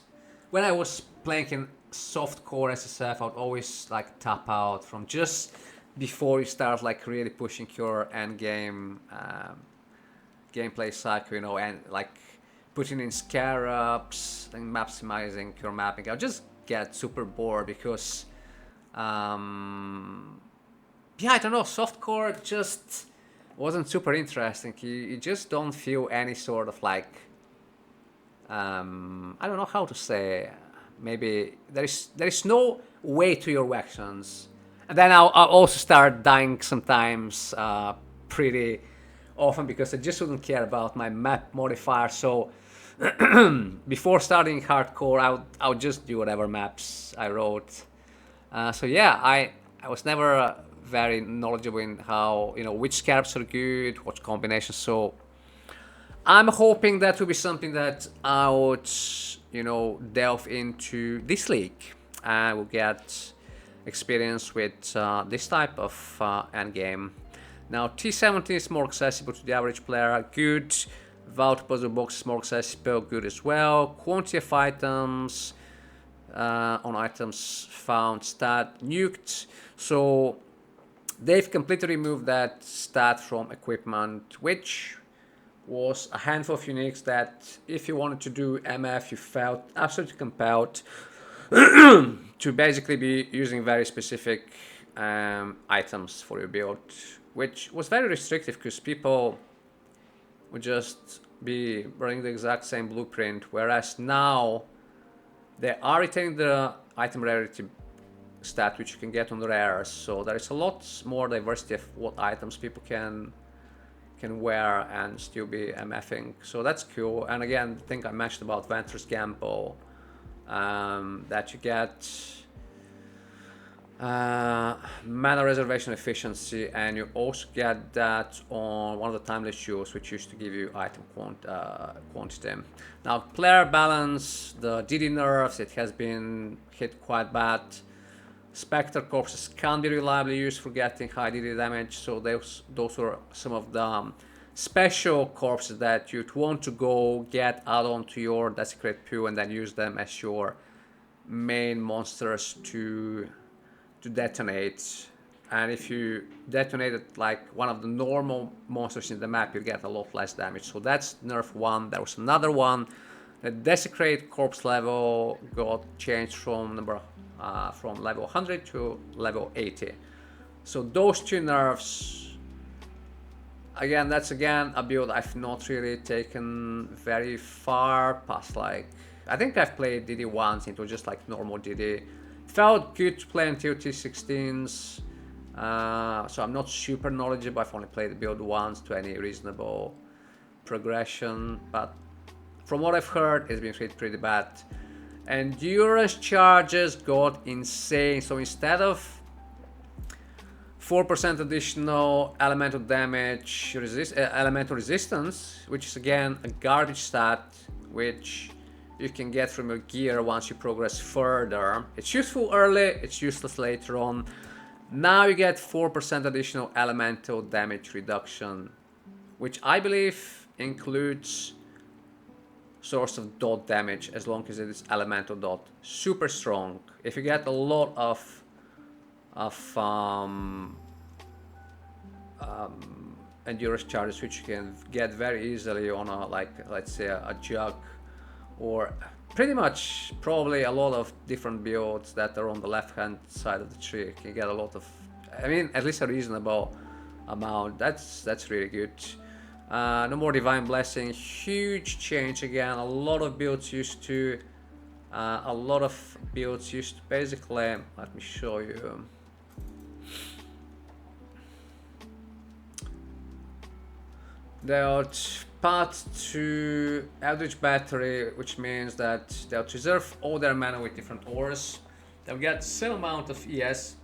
when I was playing in softcore SSF, I would always like tap out from just before you start like really pushing your end game gameplay cycle, you know, and like putting in scarabs and maximizing your mapping. I just get super bored because yeah, I don't know, softcore just wasn't super interesting. You just don't feel any sort of like I don't know how to say, maybe there is no way to your actions. And then I'll also start dying sometimes pretty often because I just wouldn't care about my map modifier. So before starting hardcore, I would just do whatever maps I wrote. So yeah, I was never very knowledgeable in how, you know, which scarabs are good, what combinations. So I'm hoping that will be something that I would, you know, delve into this league. I will get experience with this type of endgame. Now T17 is more accessible to the average player, good. Vault puzzle box is more accessible, good as well. Quantity of items on items found stat nuked. So they've completely removed that stat from equipment, which was a handful of uniques that if you wanted to do MF, you felt absolutely compelled to basically be using very specific items for your build, which was very restrictive because people would just be running the exact same blueprint, whereas now they are retaining the item rarity stat which you can get on the rares, so there is a lot more diversity of what items people can wear and still be MFing, so that's cool. And again, the thing I mentioned about Ventress Gamble, that you get mana reservation efficiency, and you also get that on one of the timeless jewels, which used to give you item quantity. Now player balance, the DD nerfs, it has been hit quite bad. Spectre corpses can be reliably used for getting high DD damage, so those were some of the special corpses that you'd want to go get add on to your Desecrate Pew and then use them as your main monsters to detonate. And if you detonated like one of the normal monsters in the map, you get a lot less damage. So that's nerf 1. There was another one. The Desecrate corpse level got changed from from level 100 to level 80. So those two nerfs, again, that's again a build I've not really taken very far past. Like, I think I've played DD once into just like normal DD. Felt good to play until T16s, so I'm not super knowledgeable. I've only played the build once to any reasonable progression, but from what I've heard, it's been pretty bad. Endurance charges got insane, so instead of 4% additional elemental damage, elemental resistance, which is again a garbage stat, which you can get from your gear once you progress further. It's useful early, it's useless later on. Now you get 4% additional elemental damage reduction, which I believe includes source of dot damage as long as it is elemental dot. Super strong. If you get a lot of endurance charges, which you can get very easily on a, like, let's say a jug, or pretty much probably a lot of different builds that are on the left hand side of the tree, you can get a lot of, I mean, at least a reasonable amount. That's really good. No more Divine Blessing, huge change again. A lot of builds used to basically, let me show you. They would path to Eldritch Battery, which means that they'll reserve all their mana with different ores. They'll get same amount of ES,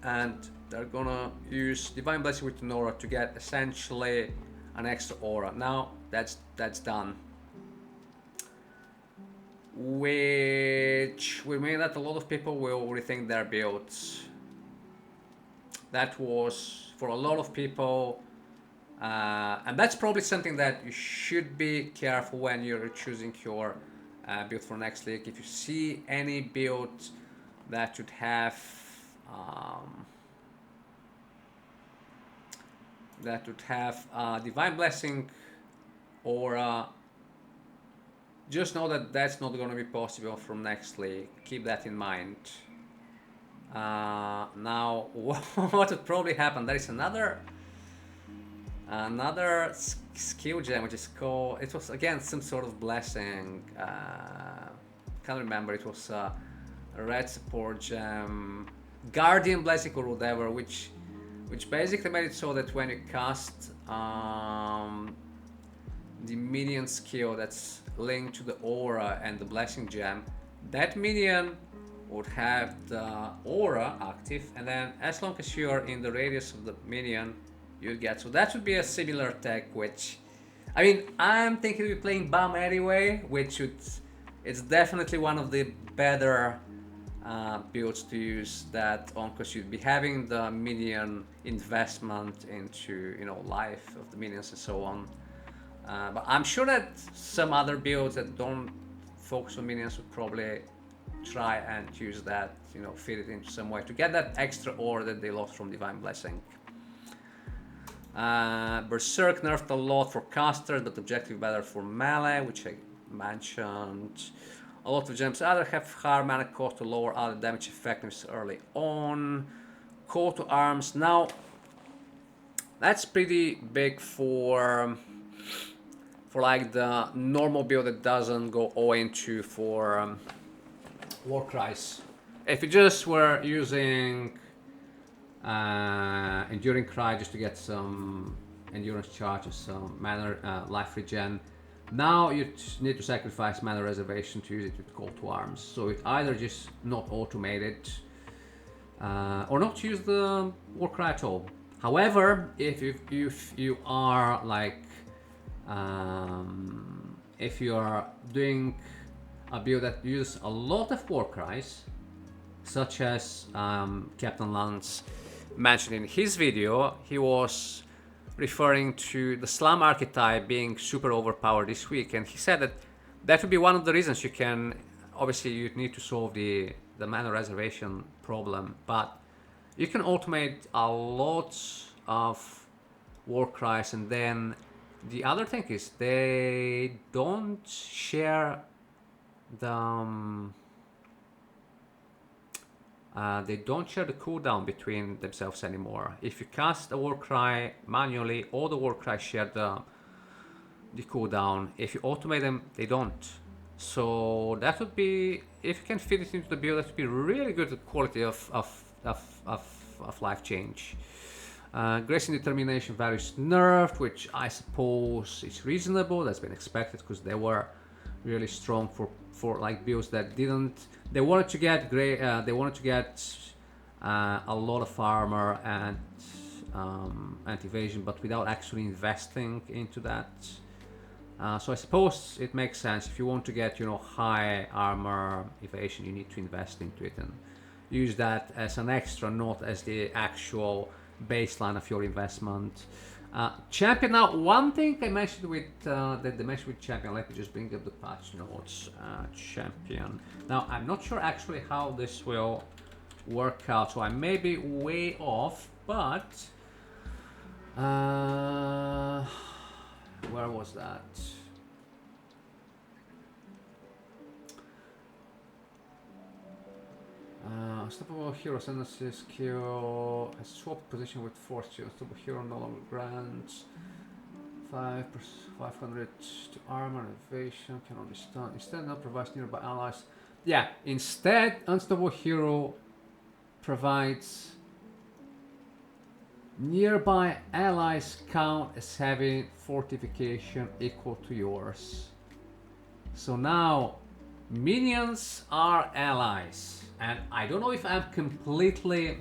and they're gonna use Divine Blessing with Nora to get essentially an extra aura. Now that's done, which will mean that a lot of people will rethink their builds. That was for a lot of people, and that's probably something that you should be careful when you're choosing your build for next league. If you see any build that would have Divine Blessing or just know that that's not going to be possible from next league. Keep that in mind. Now, what would probably happen? There is another skill gem which is called. It was again some sort of blessing. Can't remember. It was a red support gem, Guardian Blessing or whatever, which basically made it so that when you cast the minion skill that's linked to the aura and the blessing gem, that minion would have the aura active, and then as long as you are in the radius of the minion, you'd get. So that would be a similar tech, which, I mean, I'm thinking of playing BAM anyway, which it's definitely one of the better builds to use that on, because you'd be having the minion investment into, you know, life of the minions and so on. But I'm sure that some other builds that don't focus on minions would probably try and use that, you know, fit it into some way to get that extra aura that they lost from Divine Blessing. Berserk nerfed a lot for casters, but objective better for melee, which I mentioned. A lot of gems either have higher mana cost or lower other damage effectiveness early on. Call to arms. Now, that's pretty big for like the normal build that doesn't go all into for war cries. If you just were using enduring cry just to get some endurance charges, some mana life regen, now you need to sacrifice mana reservation to use it with call to arms. So it either just not automated or not use the war cry at all. However, if you are like if you are doing a build that uses a lot of war cries, such as Captain Lance mentioned in his video, he was referring to the Slum archetype being super overpowered this week, and he said that that would be one of the reasons you can, obviously you need to solve the mana reservation problem, but you can automate a lot of war cries. And then the other thing is they don't share the cooldown between themselves anymore. If you cast a war cry manually, all the war cries share the cooldown. If you automate them, they don't. So that would be, if you can fit it into the build, that would be really good quality of life change. Grace and Determination values nerfed, which I suppose is reasonable. That's been expected because they were really strong for like builds that didn't. They wanted to get a lot of armor and anti-evasion, but without actually investing into that. So I suppose it makes sense. If you want to get, you know, high armor evasion, you need to invest into it and use that as an extra, not as the actual baseline of your investment. Champion. Now, one thing I mentioned with that they mentioned with Champion, let me just bring up the patch notes. Champion. Now, I'm not sure actually how this will work out, so I may be way off, but where was that? Unstoppable Hero Ascendancy skill has swapped position with Force Shield. Unstoppable Hero no longer grants 500 to armor and evasion, cannot be stunned. Instead, now provides nearby allies. Yeah, instead, Unstoppable Hero provides nearby allies count as having fortification equal to yours. So now minions are allies, and I don't know if I'm completely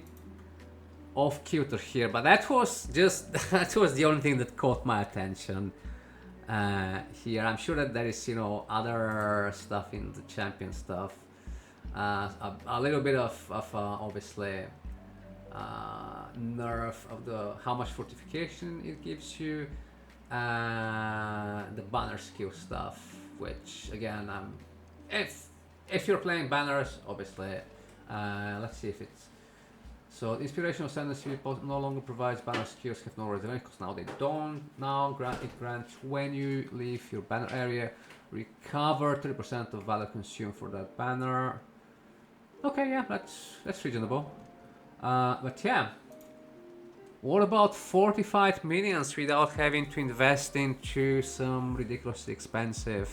off kilter here, but that was just that was the only thing that caught my attention here. I'm sure that there is, you know, other stuff in the champion stuff, a little bit of obviously nerf of the how much fortification it gives you, the banner skill stuff, which again, if you're playing banners, obviously, let's see if it's so. The inspirational tendency no longer provides banner skills have no reservation because now they don't. Now it grants when you leave your banner area, recover 30% of value consumed for that banner. Okay, yeah, that's reasonable. But yeah, what about fortified minions without having to invest into some ridiculously expensive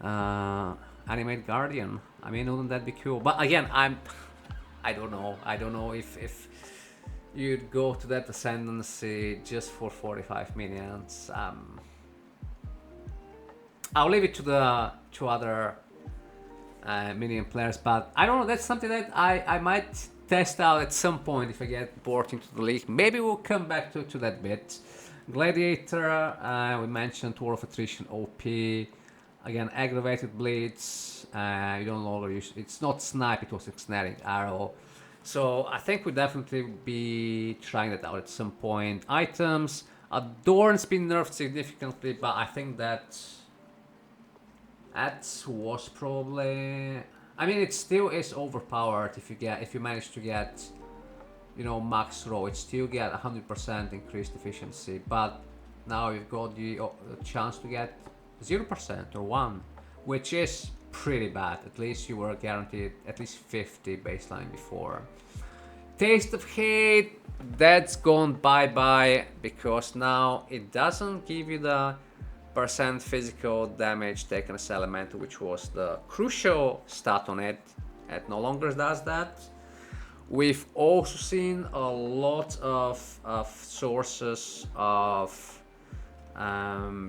animate guardian? I mean, wouldn't that be cool? But again, I don't know if you'd go to that ascendancy just for 45 minions. I'll leave it to the other minion players, but I don't know. That's something that I might test out at some point if I get bored into the league. Maybe we'll come back to that bit. Gladiator, we mentioned War of Attrition OP. Again, aggravated bleeds. You don't longer use. It's not snipe. It was ensnaring arrow. So I think we'll definitely be trying that out at some point. Items. Adorn's been nerfed significantly, but I think that was probably. I mean, it still is overpowered if you manage to get, you know, max row. It still get 100% increased efficiency, but now you've got the chance to get 0% or 1, which is pretty bad. At least you were guaranteed at least 50 baseline before. Taste of Hate, that's gone bye-bye because now it doesn't give you the percent physical damage taken as elemental, which was the crucial stat on it. It no longer does that. We've also seen a lot of sources of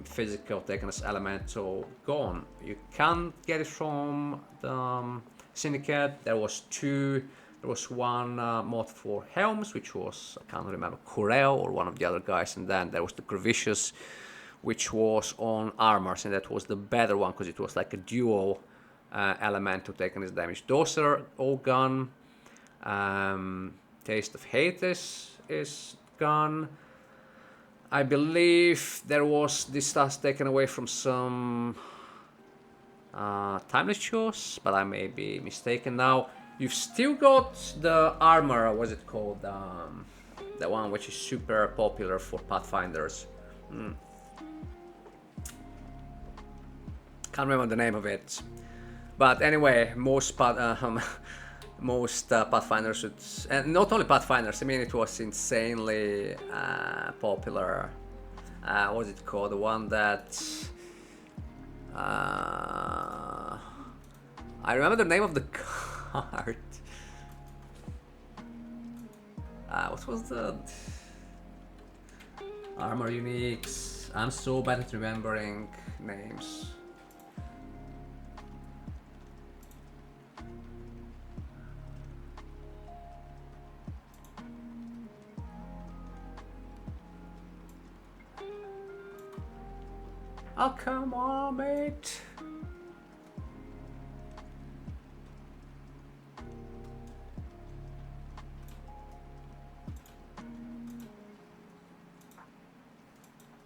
physical taken as elemental gone. You can't get it from the Syndicate. There was one mod for helms, which was, I can't remember, Corel or one of the other guys, and then there was the Gravicious, which was on armors, and that was the better one because it was like a dual elemental taken as damage. Those are all gone. Taste of Hate is gone. I believe there was this task taken away from some Timeless Choice, but I may be mistaken. Now you've still got the armor. What's it called? The one which is super popular for Pathfinders. Can't remember the name of it. But anyway, most Pathfinders, and not only Pathfinders, I mean, it was insanely popular. What's it called? The one that I remember the name of the card. What was the armor uniques? I'm so bad at remembering names. Oh, come on, mate.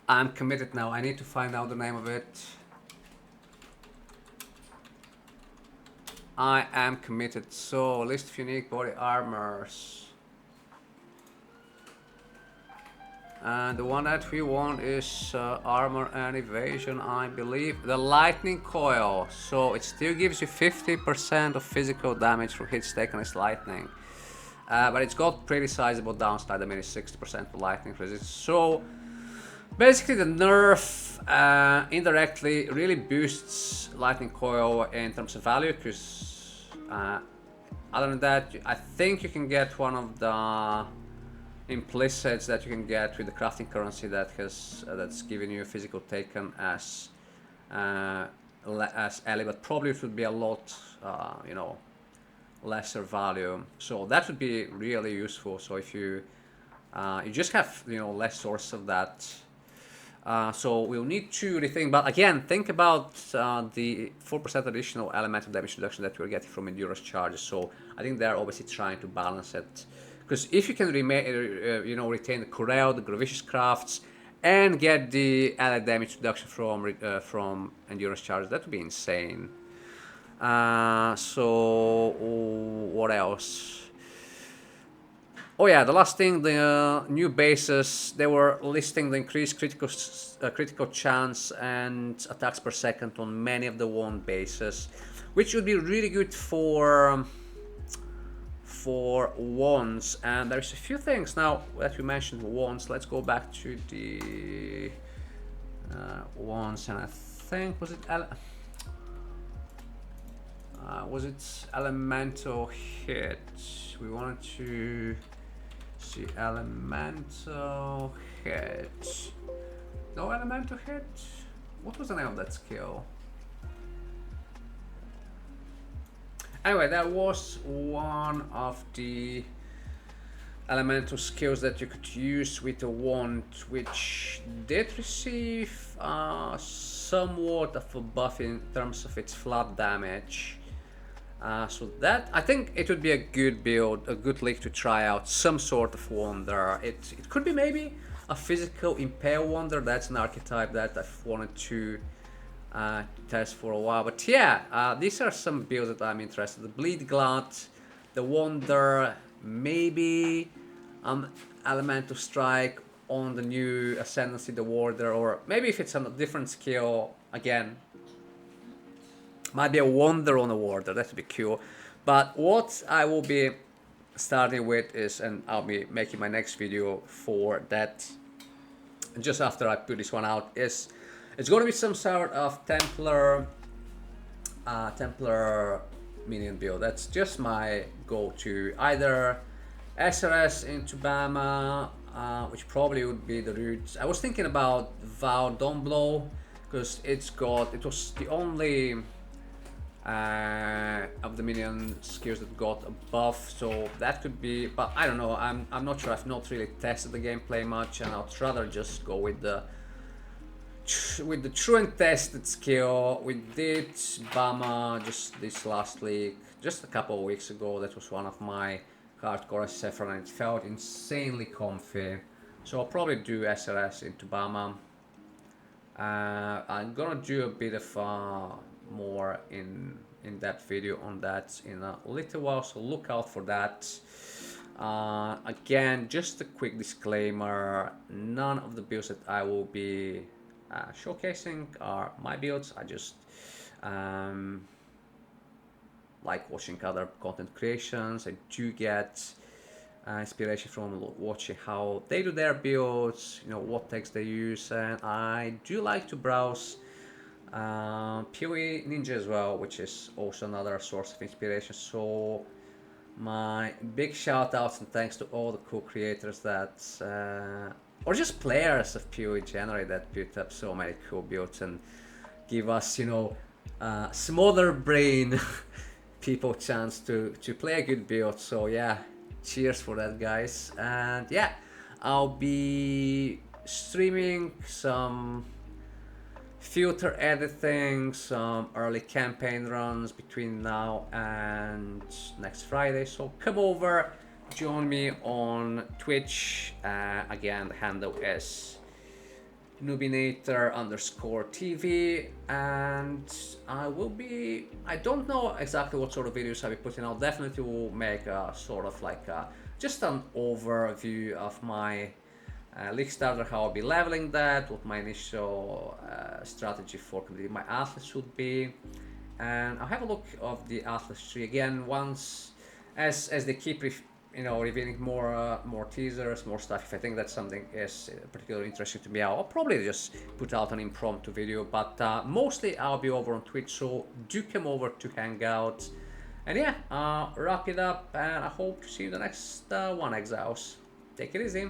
I'm committed now. I need to find out the name of it. I am committed. So, list of unique body armors. And the one that we want is armor and evasion, I believe. The lightning coil. So it still gives you 50% of physical damage for hits taken as lightning. But it's got pretty sizable downside. I mean, it's 60% of lightning resistance. So basically the nerf indirectly really boosts lightning coil in terms of value, because other than that, I think you can get one of the implicits that you can get with the crafting currency that's giving you a physical taken as Ellie, but probably it would be a lot, you know, lesser value. So that would be really useful. So if you you just have, you know, less source of that. So we'll need to rethink, but again, think about the 4% additional elemental damage reduction that we're getting from endurance charges. So I think they're obviously trying to balance it, because if you can you know, retain the Corel, the Gravicious Crafts, and get the allied damage reduction from endurance charges, that would be insane. So what else? Oh yeah, the last thing, the new bases, they were listing the increased critical chance and attacks per second on many of the wand bases, which would be really good for wands. And there's a few things now that you mentioned wands. Let's go back to the wands, and I think was it elemental hit? We wanted to see elemental hit. No elemental hit? What was the name of that skill? Anyway, that was one of the elemental skills that you could use with a wand, which did receive somewhat of a buff in terms of its flat damage. So that, I think it would be a good build, a good league to try out, some sort of wonder. It could be maybe a physical impale wonder. That's an archetype that I've wanted to test for a while. But yeah, these are some builds that I'm interested in. The Bleed Glut, the Wonder, maybe Elemental Strike on the new Ascendancy, the Warder, or maybe if it's on a different skill, again, might be a Wonder on a Warder, that would be cool. But what I will be starting with is, and I'll be making my next video for that just after I put this one out, is it's going to be some sort of Templar minion build. That's just my go-to. Either SRS into Bama, which probably would be the route. I was thinking about Vow Dawnblow, because it was the only of the minion skills that got a buff, so that could be, but I don't know, I'm not sure. I've not really tested the gameplay much, and I'd rather just go with the true and tested skill. We did Bama just this last league, just a couple of weeks ago. That was one of my hardcore SSF, and it felt insanely comfy. So I'll probably do SRS into Bama. I'm gonna do a bit of more in-depth video on that in a little while, so look out for that. Again, just a quick disclaimer, none of the builds that I will be showcasing are my builds. I just like watching other content creations. I do get inspiration from watching how they do their builds, you know, what text they use, and I do like to browse POE Ninja as well, which is also another source of inspiration. So my big shout outs and thanks to all the cool creators that or just players of PoE generally that built up so many cool builds and give us, you know, smaller brain people chance to play a good build. So yeah, cheers for that, guys. And yeah, I'll be streaming some filter editing, some early campaign runs between now and next Friday, so come over, join me on Twitch. Again, the handle is Noobinator_TV, and I don't know exactly what sort of videos I'll be putting out. Definitely will make a sort of like just an overview of my Leaguestart, how I'll be leveling that, what my initial strategy for completing my Atlas would be, and I'll have a look of the Atlas tree again once as they keep revealing more teasers, more stuff. If I think that something is particularly interesting to me, I'll probably just put out an impromptu video, but mostly I'll be over on Twitch, so do come over to hang out. And yeah, wrap it up, and I hope to see you in the next one, Exiles. Take it easy.